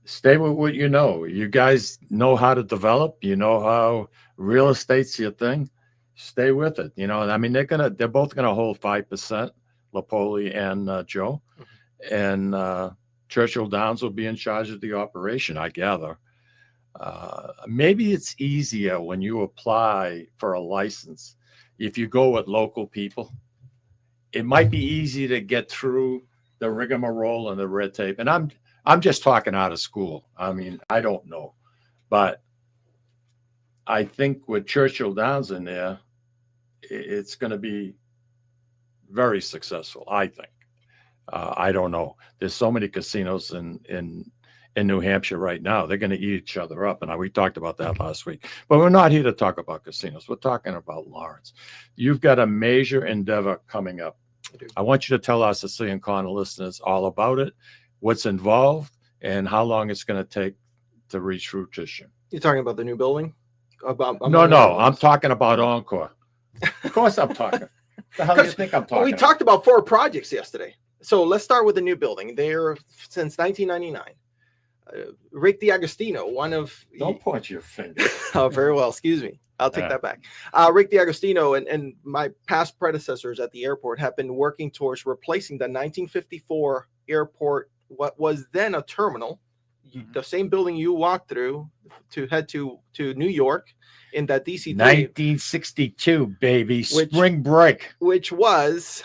stay with what you know. You guys know how to develop. You know how real estate's your thing. Stay with it. I mean, they're both gonna hold 5%, Lipoli and Joe, and Churchill Downs will be in charge of the operation, I gather. Maybe it's easier when you apply for a license. If you go with local people, it might be easy to get through the rigmarole and the red tape. And I'm just talking out of school. I mean, I don't know. But I think with Churchill Downs in there, it's going to be very successful, I think. I don't know. There's so many casinos in New Hampshire right now. They're going to eat each other up. And we talked about that last week. But we're not here to talk about casinos. We're talking about Lawrence. You've got a major endeavor coming up. I want you to tell our Sicilian Corner listeners all about it, what's involved, and how long it's going to take to reach fruition. You're talking about the new building? No, I'm talking about Encore. Of course I'm talking. The hell do you think I'm talking We talked about 4 projects yesterday. So let's start with the new building. They're since 1999. Rick DiAgostino, one of... Don't point your finger. Oh, very well. Excuse me. I'll take that back. Rick DiAgostino and my past predecessors at the airport have been working towards replacing the 1954 airport, what was then a terminal, the same building you walked through to head to New York in that DC-3. 1962, baby. Spring break. Which was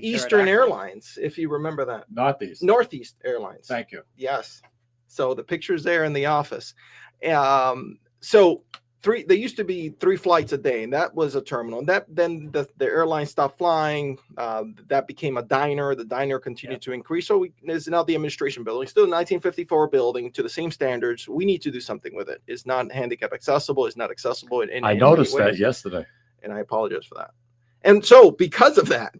Eastern Airlines, if you remember that. Northeast Airlines. Thank you. Yes. So the picture's there in the office. So there used to be 3 flights a day, and that was a terminal. Then the airline stopped flying. That became a diner. The diner continued to increase. So it's now the administration building, still a 1954 building to the same standards. We need to do something with it. It's not handicap accessible. It's not accessible in I noticed that yesterday, and I apologize for that. And so because of that,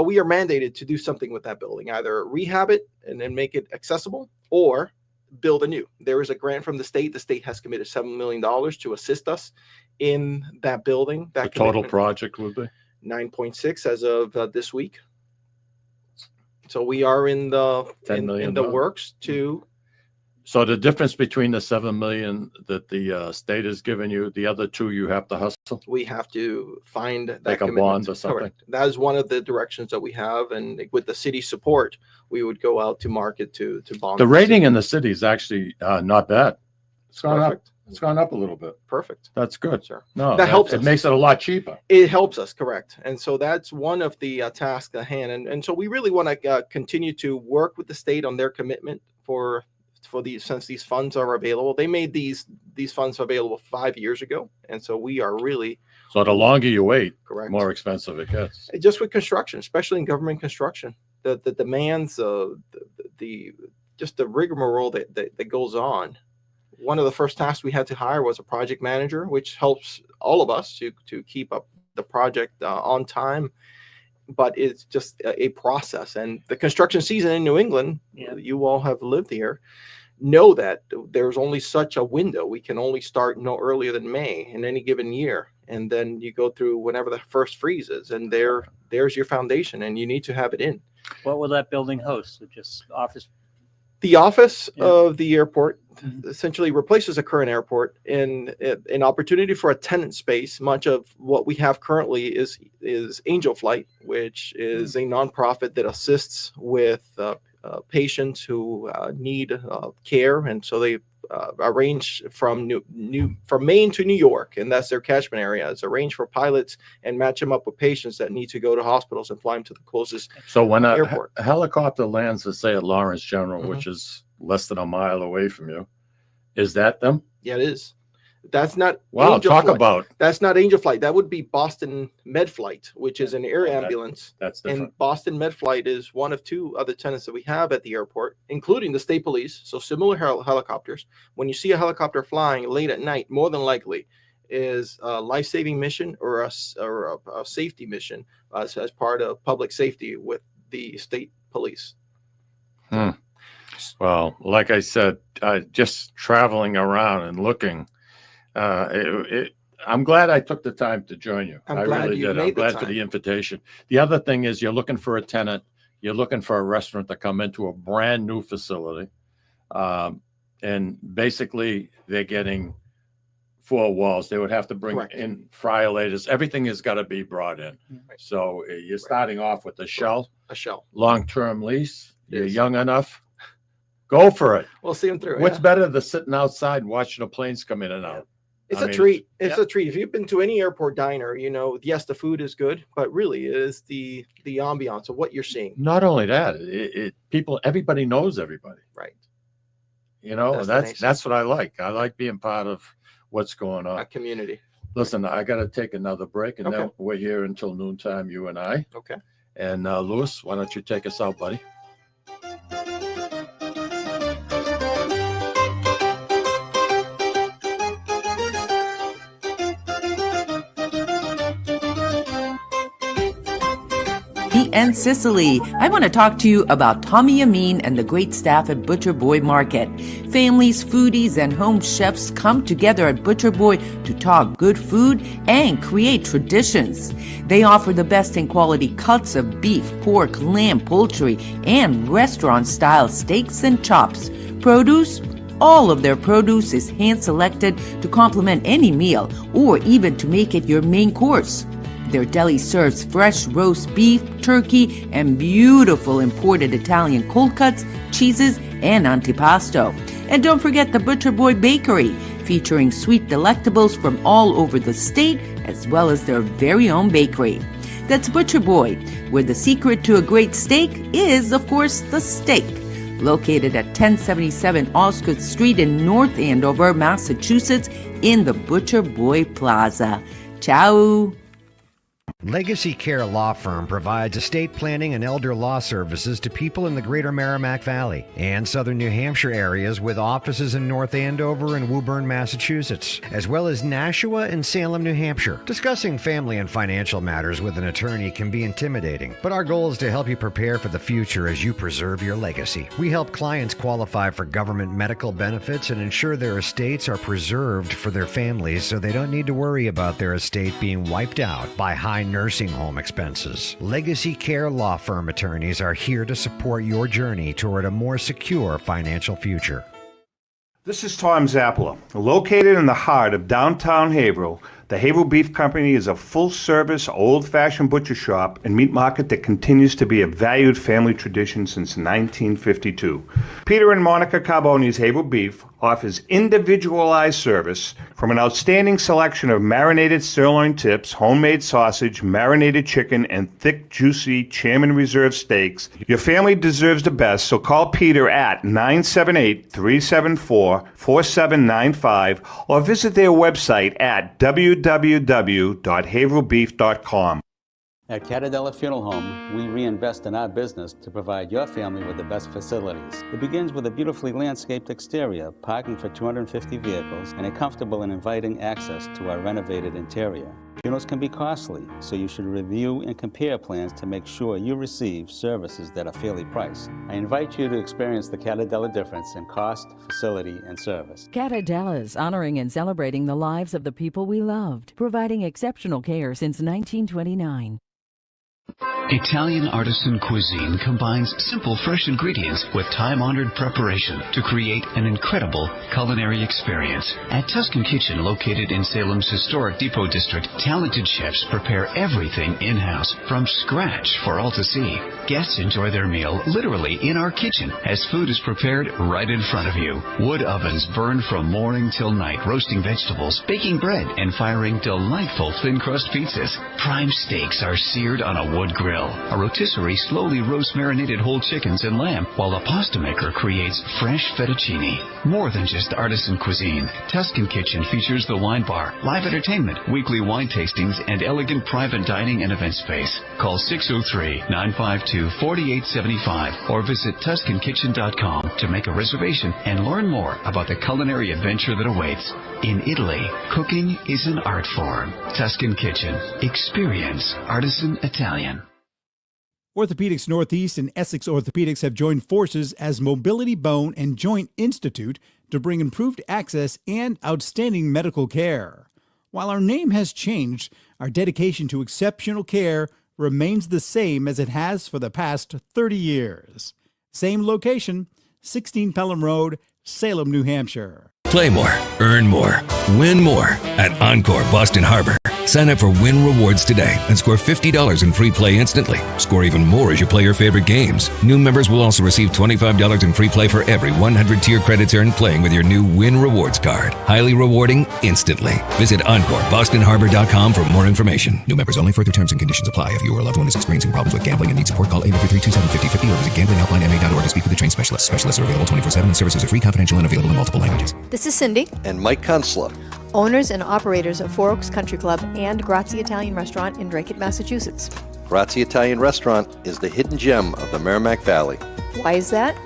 we are mandated to do something with that building, either rehab it and then make it accessible, or build anew. There is a grant from the state. The state has committed $7 million to assist us in that building. The total project would be 9.6 as of this week. So we are in the 10 million in the works to So the difference between the 7 million that the state has given you, the other 2 you have to hustle. We have to find that Like a commitment. bond or something? Correct. That is one of the directions that we have, and with the city support, we would go out to market to bond. The rating city. in the city is actually not bad. It's gone up. Perfect. It's gone up a little bit. Perfect. That's good. Sure. No, That helps It us. makes it a lot cheaper. It helps us, correct. And so that's one of the tasks at hand. And so we really want to continue to work with the state on their commitment for these, since these funds are available. They made these funds available 5 years ago. And so we are really, So the longer you wait, correct. more expensive it gets. Just with construction, especially in government construction, the demands, just the rigmarole that goes on. One of the first tasks we had to hire was a project manager, which helps all of us to keep up the project on time. But it's just a process. And the construction season in New England, you all have lived here, know that there's only such a window. We can only start no earlier than May in any given year. And then you go through whenever the first freeze is, and there's your foundation, and you need to have it in. What will that building host? So just office? The office of the airport essentially replaces a current airport, and an opportunity for a tenant space. Much of what we have currently is Angel Flight, which is a nonprofit that assists with patients who need care, and so they arrange from Maine to New York, and that's their catchment area. It's arranged for pilots and match them up with patients that need to go to hospitals and fly them to the closest So when airport. a helicopter lands, let's say at Lawrence General, which is less than a mile away from you, is that them? Yeah, it is. That's not Wow, Angel talk Flight. about. That's not Angel Flight. That would be Boston Med Flight, which is an air Yeah, ambulance. That's different. And Boston Med Flight is one of 2 other tenants that we have at the airport, including the state police. So similar helicopters. When you see a helicopter flying late at night, more than likely is a life-saving mission or a safety mission as part of public safety with the state police. Well, like I said, just traveling around and looking, I'm glad I took the time to join you. I'm I glad really you did. made I'm the glad for time. the invitation. The other thing is you're looking for a tenant. You're looking for a restaurant to come into a brand new facility. And basically they're getting 4 walls. They would have to bring Correct. in friolators. Everything has got to be brought in. Right. So you're starting off with a shell, A shell. long-term lease. You're Yes. young enough. Go for it. We'll see them through. What's yeah. better than sitting outside and watching the planes come in and out? It's I a mean, treat. It's yeah. a treat. If you've been to any airport diner, you know, yes, the food is good, but really it is the ambiance of what you're seeing. Not only that, everybody knows everybody. Right. You know, That's the that's nice that's what I like. I like being part of what's going A on. community. Listen, I got to take another break, and then Okay. we're here until noontime, you and I. Okay. And Louis, why don't you take us out, buddy? And Sicily. I want to talk to you about Tommy Amin and the great staff at Butcher Boy Market. Families, foodies, and home chefs come together at Butcher Boy to talk good food and create traditions. They offer the best in quality cuts of beef, pork, lamb, poultry, and restaurant-style steaks and chops. Produce? All of their produce is hand-selected to complement any meal or even to make it your main course. Their deli serves fresh roast beef, turkey, and beautiful imported Italian cold cuts, cheeses, and antipasto. And don't forget the Butcher Boy Bakery, featuring sweet delectables from all over the state, as well as their very own bakery. That's Butcher Boy, where the secret to a great steak is, of course, the steak. Located at 1077 Osgood Street in North Andover, Massachusetts, in the Butcher Boy Plaza. Ciao! Legacy Care Law Firm provides estate planning and elder law services to people in the greater Merrimack Valley and southern New Hampshire areas with offices in North Andover and Woburn, Massachusetts, as well as Nashua and Salem, New Hampshire. Discussing family and financial matters with an attorney can be intimidating, but our goal is to help you prepare for the future as you preserve your legacy. We help clients qualify for government medical benefits and ensure their estates are preserved for their families so they don't need to worry about their estate being wiped out by high nursing home expenses. Legacy Care Law Firm attorneys are here to support your journey toward a more secure financial future. This is Tom Zappala. Located in the heart of downtown Haverhill, the Haverhill Beef Company is a full-service, old-fashioned butcher shop and meat market that continues to be a valued family tradition since 1952. Peter and Monica Carboni's Haverhill Beef offers individualized service from an outstanding selection of marinated sirloin tips, homemade sausage, marinated chicken, and thick, juicy Chairman Reserve steaks. Your family deserves the best, so call Peter at 978-374-4795 or visit their website at www.haverhillbeef.com. At Catadella Funeral Home, we reinvest in our business to provide your family with the best facilities. It begins with a beautifully landscaped exterior, parking for 250 vehicles, and a comfortable and inviting access to our renovated interior. Funerals can be costly, so you should review and compare plans to make sure you receive services that are fairly priced. I invite you to experience the Catadella difference in cost, facility, and service. Catadella's honoring and celebrating the lives of the people we loved, providing exceptional care since 1929. Italian artisan cuisine combines simple, fresh ingredients with time-honored preparation to create an incredible culinary experience. At Tuscan Kitchen, located in Salem's historic Depot District, talented chefs prepare everything in-house from scratch for all to see. Guests enjoy their meal literally in our kitchen as food is prepared right in front of you. Wood ovens burn from morning till night, roasting vegetables, baking bread, and firing delightful thin-crust pizzas. Prime steaks are seared on a wood grill. A rotisserie slowly roasts marinated whole chickens and lamb, while a pasta maker creates fresh fettuccine. More than just artisan cuisine, Tuscan Kitchen features the wine bar, live entertainment, weekly wine tastings, and elegant private dining and event space. Call 603-952-4875 or visit TuscanKitchen.com to make a reservation and learn more about the culinary adventure that awaits. In Italy, cooking is an art form. Tuscan Kitchen. Experience artisan Italian. Orthopedics Northeast and Essex Orthopedics have joined forces as Mobility Bone and Joint Institute to bring improved access and outstanding medical care. While our name has changed, our dedication to exceptional care remains the same as it has for the past 30 years. Same location, 16 Pelham Road, Salem, New Hampshire. Play more, earn more, win more at Encore Boston Harbor. Sign up for Win Rewards today and score $50 in free play instantly. Score even more as you play your favorite games. New members will also receive $25 in free play for every 100 tier credits earned playing with your new Win Rewards card. Highly rewarding instantly. Visit EncoreBostonHarbor.com for more information. New members only. Further terms and conditions apply. If you or a loved one is experiencing problems with gambling and needs support, call 833-2750-50 or visit GamblingHelplineMA.org to speak with a trained specialist. Specialists are available 24/7 and services are free, confidential, and available in multiple languages. This is Cindy, And Mike Kunstler. owners and operators of Four Oaks Country Club and Grazie Italian Restaurant in Drake, Massachusetts. Grazie Italian Restaurant is the hidden gem of the Merrimack Valley. Why is that?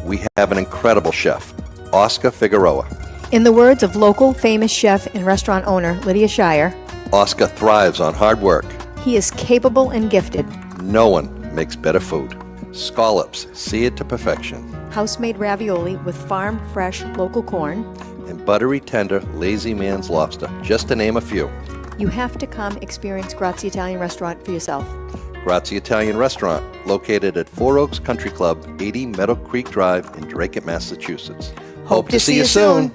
We have an incredible chef, Oscar Figueroa. In the words of local famous chef and restaurant owner Lydia Shire, Oscar thrives on hard work. he is capable and gifted. No one makes better food. Scallops, seared to perfection. House-made ravioli with farm-fresh local corn. And buttery, tender, lazy man's lobster, just to name a few. You have to come experience Grazie Italian Restaurant for yourself. Grazie Italian Restaurant, located at Four Oaks Country Club, 80 Meadow Creek Drive in Drake, Massachusetts. Hope to see you soon.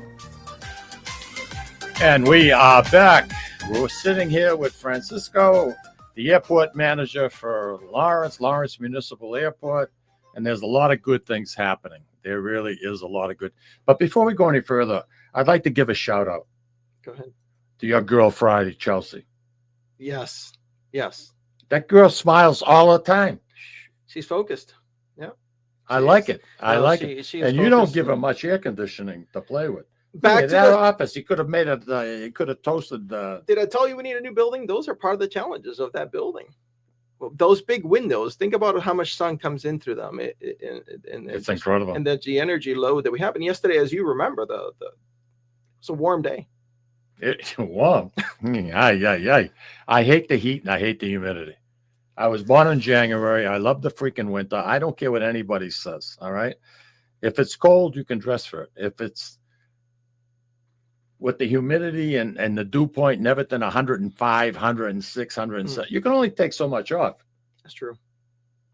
And we are back. We're sitting here with Francisco, the airport manager for Lawrence Municipal Airport, and there's a lot of good things happening. There really is a lot of good. But before we go any further, I'd like to give a shout out. Go ahead. To your girl Friday, Chelsea. Yes. That girl smiles all the time. She's focused. Yeah. I like it. I No, like she- it. she is And you don't focused give her and- much air conditioning to play with. Back in to that the- office, you could have made it. You could have toasted. Did I tell you we need a new building? Those are part of the challenges of that building. Well, those big windows, think about how much sun comes in through them. It's incredible. And the energy load that we have. And yesterday, as you remember, it's a warm day. It's warm. I hate the heat and I hate the humidity. I was born in January. I love the freaking winter. I don't care what anybody says. All right. If it's cold, you can dress for it. If it's with the humidity and the dew point and everything, 105, 106, 107, you can only take so much off. That's true.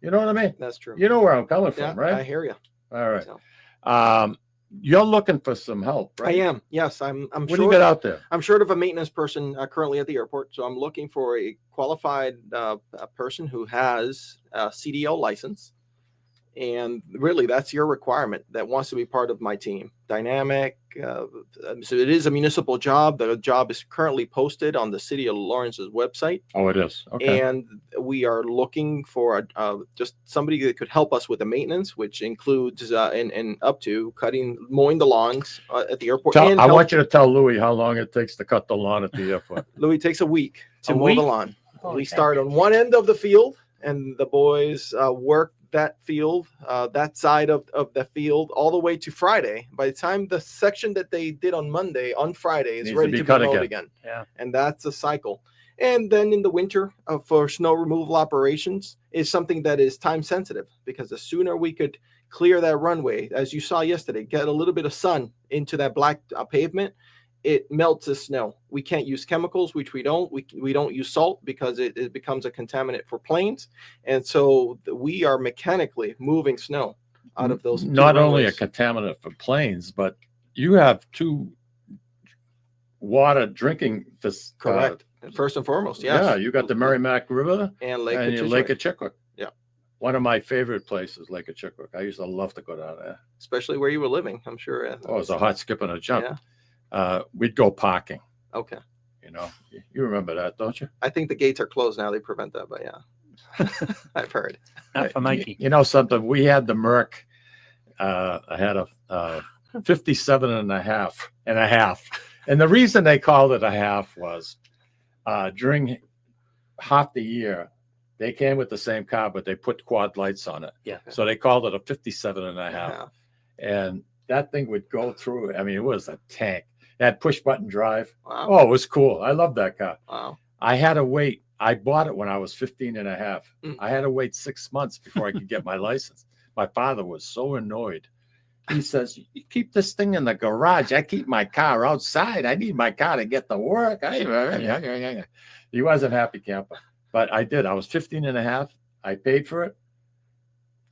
You know what I mean? That's true. You know where I'm coming Yeah, from, right? I hear you. All right. So, you're looking for some help, right? I am. Yes, I'm What do short. you got out there? I'm short of a maintenance person currently at the airport, so I'm looking for a qualified person who has a CDL license. And really, that's your requirement that wants to be part of my team. Dynamic. So it is a municipal job. The job is currently posted on the City of Lawrence's website. Oh, it is. Okay. And we are looking for just somebody that could help us with the maintenance, which includes and up to mowing the lawns at the airport. I want you to tell Louis how long it takes to cut the lawn at the airport. Louis takes a week to A mow week? the lawn. Oh, We okay. start on one end of the field, and the boys work that field, that side of the field, all the way to Friday. By the time the section that they did on Friday is Needs to ready be to be cut mowed again. again. Yeah. And that's a cycle. And then in the winter for snow removal operations is something that is time sensitive, because the sooner we could clear that runway, as you saw yesterday, get a little bit of sun into that black pavement, it melts the snow. We can't use chemicals, which we don't. We don't use salt because it becomes a contaminant for planes. And so we are mechanically moving snow out of those. Not only a runways. contaminant for planes, but you have two water drinking Correct. First and foremost, yes. Yeah, you got the Merrimack River And Lake and your Kachishway. Lake of Chickwik. Yeah. One of my favorite places, Lake of Chickwik. I used to love to go down there. Especially where you were living, I'm sure. Oh, it was a hot skip and a jump. Yeah. We'd go parking. Okay. You know, you remember that, don't you? I think the gates are closed now. They prevent that, but yeah. I've heard. Not for Mikey. You know something? We had the Merc. I had a 57 and a half. And the reason they called it a half was during half the year, they came with the same car, but they put quad lights on it. Yeah. So they called it a 57 and a half. Yeah. And that thing would go through. I mean, it was a tank. It had push button drive. Wow. Oh, it was cool. I love that car. Wow. I had to wait. I bought it when I was 15 and a half. Mm. I had to wait 6 months before I could get my license. My father was so annoyed. He says, "You keep this thing in the garage. I keep my car outside. I need my car to get to work." He wasn't happy camper, but I did. I was 15 and a half. I paid for it.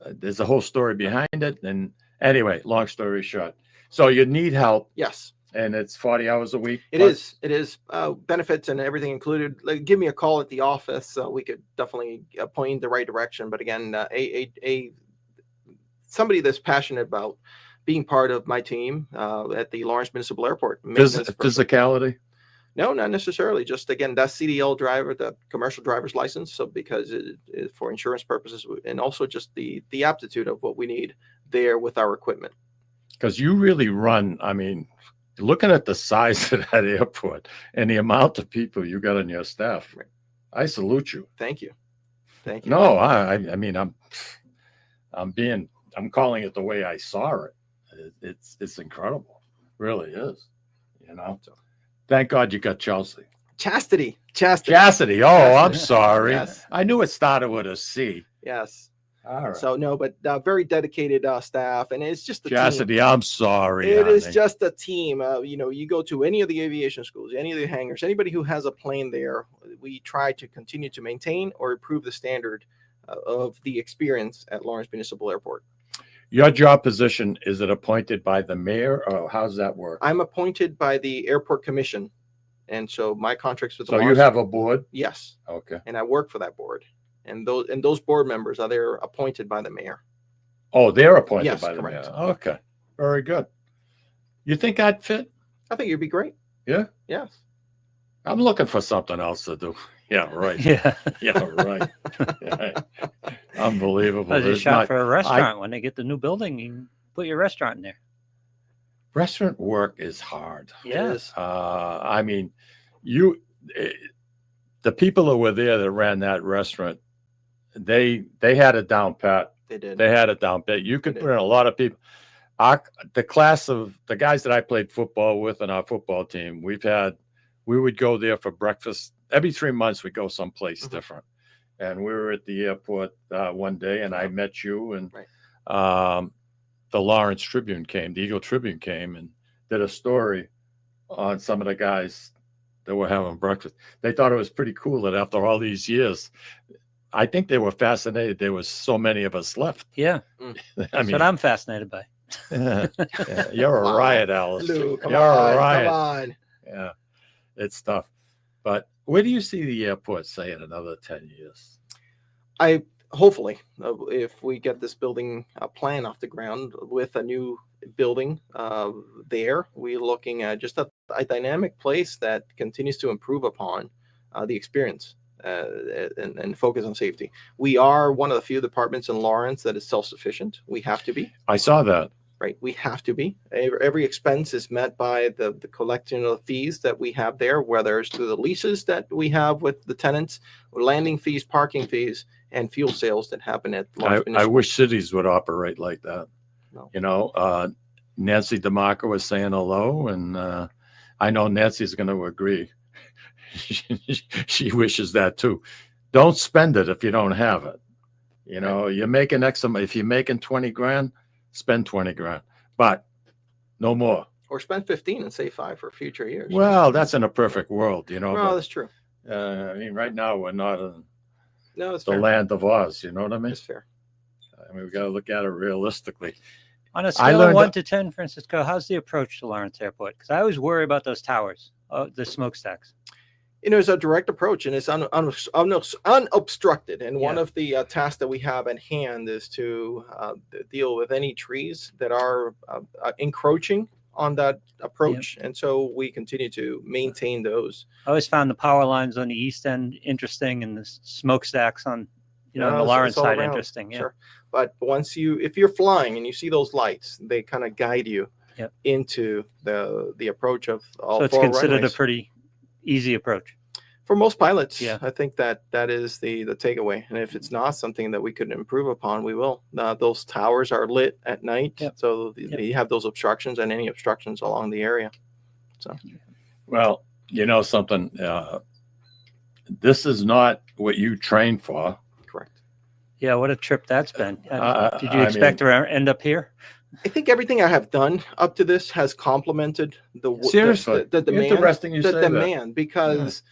There's a whole story behind it. And anyway, long story short. So you need help. Yes. And it's 40 hours a week. It is. It is benefits and everything included. Like, give me a call at the office. We could definitely point you in the right direction. But again, somebody that's passionate about being part of my team at the Lawrence Municipal Airport. Physicality? No, not necessarily. Just again, that CDL driver, the commercial driver's license. So because it for insurance purposes, and also just the aptitude of what we need there with our equipment. Because you really run. I mean, looking at the size of that airport and the amount of people you got on your staff, I salute you. Thank you. Thank you. No, I mean, I'm calling it the way I saw it. It's incredible. Really is. You know. Thank God you got Chelsea. Chastity. Oh, I'm sorry. Yes. I knew it started with a C. Yes. All right. So no, but very dedicated staff, and it's just a Chastity, team. I'm sorry. It is honey. just a team. You go to any of the aviation schools, any of the hangars, anybody who has a plane there, we try to continue to maintain or improve the standard of the experience at Lawrence Municipal Airport. Your job position, is it appointed by the mayor, or how's that work? I'm appointed by the airport commission, and so my contract's with the So you Lawrence. have a board? Yes, Okay. and I work for that board, and those board members are there appointed by the mayor. Oh, they're appointed Yes, by the correct. mayor. Okay. Very good. You think I'd fit? I think you'd be great. Yeah. Yes. I'm looking for something else to do. Yeah, right. Yeah. Yeah, right. Yeah. Unbelievable. I just There's shop not- for a restaurant. When they get the new building, you can put your restaurant in there. Restaurant work is hard. Yes. I mean, the people who were there that ran that restaurant, they had it down pat. They did. They had it down pat. You could They put in a lot of people. The class of the guys that I played football with on our football team, we would go there for breakfast. Every 3 months we'd go someplace Mhm. different. And we were at the airport one day, and I met you, and Right. the Lawrence Tribune came, the Eagle Tribune came and did a story on some of the guys that were having breakfast. They thought it was pretty cool that after all these years, I think they were fascinated. There was so many of us left. Yeah. I That's mean, what I'm fascinated by. Yeah, you're a riot, Alice. Lou, come You're on, a riot. come on. Yeah, it's tough. But where do you see the airport, say, in another 10 years? Hopefully, if we get this building plan off the ground with a new building there, we're looking at just a dynamic place that continues to improve upon the experience and focus on safety. We are one of the few departments in Lawrence that is self-sufficient. We have to be. I saw that. Right, we have to be. Every expense is met by the collection of fees that we have there, whether it's through the leases that we have with the tenants, or landing fees, parking fees, and fuel sales that happen at Lawrence I Municipal. wish cities would operate like that. No. You know, Nancy DeMarco was saying hello, and I know Nancy's going to agree. She wishes that too. Don't spend it if you don't have it. You know, you're making X amount. If you're making 20 grand, spend 20 grand, but no more. Or spend 15 and save 5 for future years. Well, that's in a perfect world, you know. Well, but, that's true. I mean, right now we're not in No, it's the fair. land of Oz. You know what I mean? It's fair. I mean, we got to look at it realistically. On a scale of 1 to 10, Francisco, how's the approach to Lawrence Airport? Because I always worry about those towers, the smokestacks. You know, it's a direct approach, and it's unobstructed. And one of the tasks that we have at hand is to deal with any trees that are encroaching on that approach. And so we continue to maintain those. I always found the power lines on the east end interesting, and the smokestacks on, on the Lawrence it's all side around. interesting. Yeah. Sure. But if you're flying and you see those lights, they kind of guide you into the approach of all so it's 4 considered runways. a pretty easy approach. For most pilots, Yeah. I think that is the takeaway. And if it's not something that we could improve upon, we will. Those towers are lit at night, so you have those obstructions and any obstructions along the area. So, well, you know something, this is not what you trained for. Correct. Yeah, what a trip that's been. Did you expect to end up here? I think everything I have done up to this has complemented Seriously, the demand. interesting you say that. Demand, because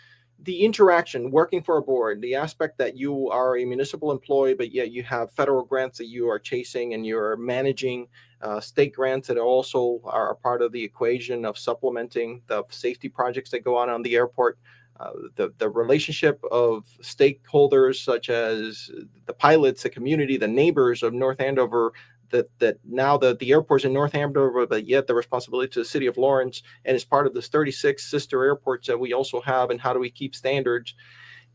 the interaction, working for a board, the aspect that you are a municipal employee, but yet you have federal grants that you are chasing, and you're managing state grants that also are a part of the equation of supplementing the safety projects that go on the airport. The relationship of stakeholders such as the pilots, the community, the neighbors of North Andover, that now the airport's in North Andover, but yet the responsibility to the city of Lawrence, and is part of the 36 sister airports that we also have, and how do we keep standards.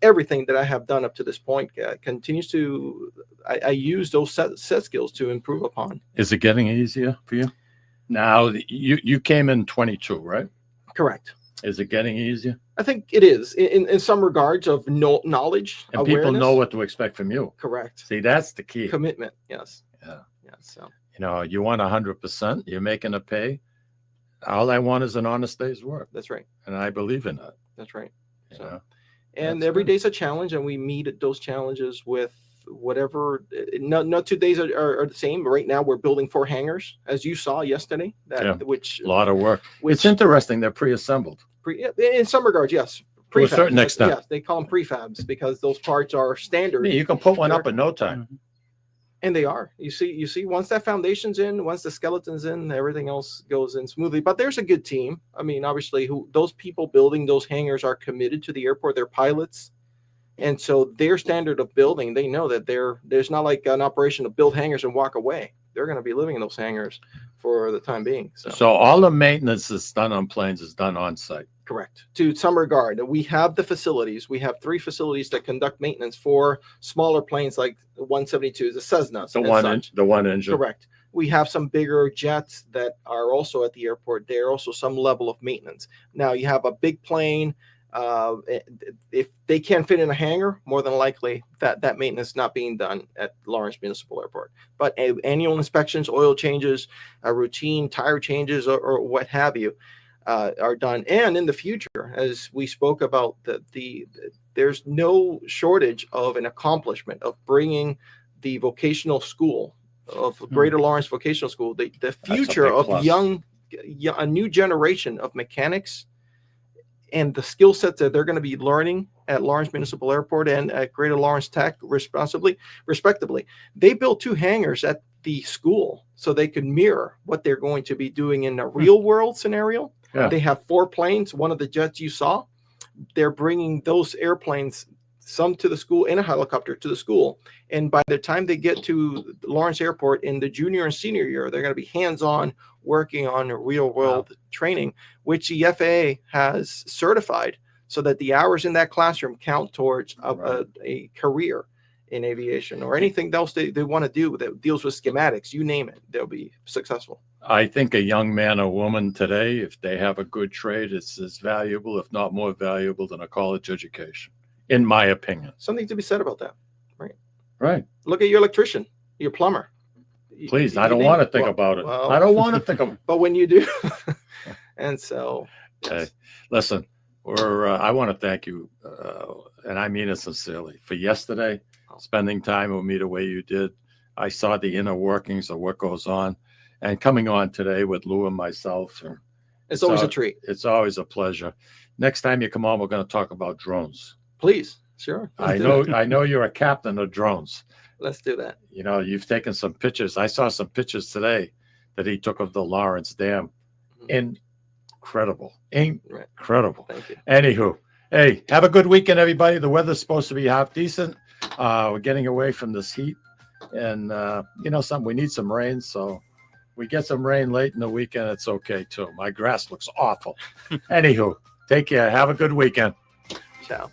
Everything that I have done up to this point continues to, I use those set skills to improve upon. Is it getting easier for you? Now, you came in 22, right? Correct. Is it getting easier? I think it is in some regards of knowledge, and awareness. people know what to expect from you. Correct. See, that's the key. Commitment. Yes. Yeah. Yeah. So, you know, you want 100%. You're making a pay. All I want is an honest day's work. That's right. And I believe in that. That's right. So, know? and every day's a challenge, and we meet those challenges with whatever. Not 2 days are the same. Right now, we're building 4 hangars, as you saw yesterday. Which a lot of work. It's interesting. They're pre-assembled. In some regards, yes. To a certain extent. Yes, they call them prefabs because those parts are standard. Yeah, you can put one up in no time. Mm-hmm. And they are. You see, once that foundation's in, once the skeleton's in, everything else goes in smoothly. But there's a good team. I mean, obviously, those people building those hangars are committed to the airport. They're pilots. And so their standard of building, they know that there's not like an operation to build hangars and walk away. They're going to be living in those hangars for the time being. So all the maintenance that's done on planes is done on site. Correct. To some regard, we have the facilities. We have 3 facilities that conduct maintenance for smaller planes like the 172s, the Cessnas. The one engine. Correct. We have some bigger jets that are also at the airport. There are also some level of maintenance. Now you have a big plane. If they can't fit in a hangar, more than likely that maintenance not being done at Lawrence Municipal Airport. But annual inspections, oil changes, routine tire changes, or what have you, are done. And in the future, as we spoke about, there's no shortage of an accomplishment of bringing the vocational school of Greater Lawrence Vocational School, the future of a new generation of mechanics, and the skill sets that they're going to be learning at Lawrence Municipal Airport and at Greater Lawrence Tech, respectively. They built 2 hangars at the school so they could mirror what they're going to be doing in a real world scenario. Yeah. They have 4 planes. One of the jets you saw, they're bringing those airplanes, some to the school and a helicopter to the school. And by the time they get to Lawrence Airport in the junior and senior year, they're going to be hands-on working on real world training, which the FAA has certified so that the hours in that classroom count towards a career in aviation or anything else they want to do that deals with schematics. You name it, they'll be successful. I think a young man or woman today, if they have a good trade, it's as valuable, if not more valuable, than a college education, in my opinion. Something to be said about that, right? Right. Look at your electrician, your plumber. Please, I don't want to think about it. Well, I don't want to think about it. But when you do, and so. Hey, listen, I want to thank you, and I mean it sincerely, for yesterday, spending time with me the way you did. I saw the inner workings of what goes on, and coming on today with Lou and myself. It's always a treat. It's always a pleasure. Next time you come on, we're going to talk about drones. Please, sure. I know you're a captain of drones. Let's do that. You know, you've taken some pictures. I saw some pictures today that he took of the Lawrence Dam. Incredible. Incredible. Thank you. Anywho, hey, have a good weekend, everybody. The weather's supposed to be half decent. We're getting away from this heat. And, we need some rain. So we get some rain late in the weekend. It's okay, too. My grass looks awful. Anywho, take care. Have a good weekend. Ciao.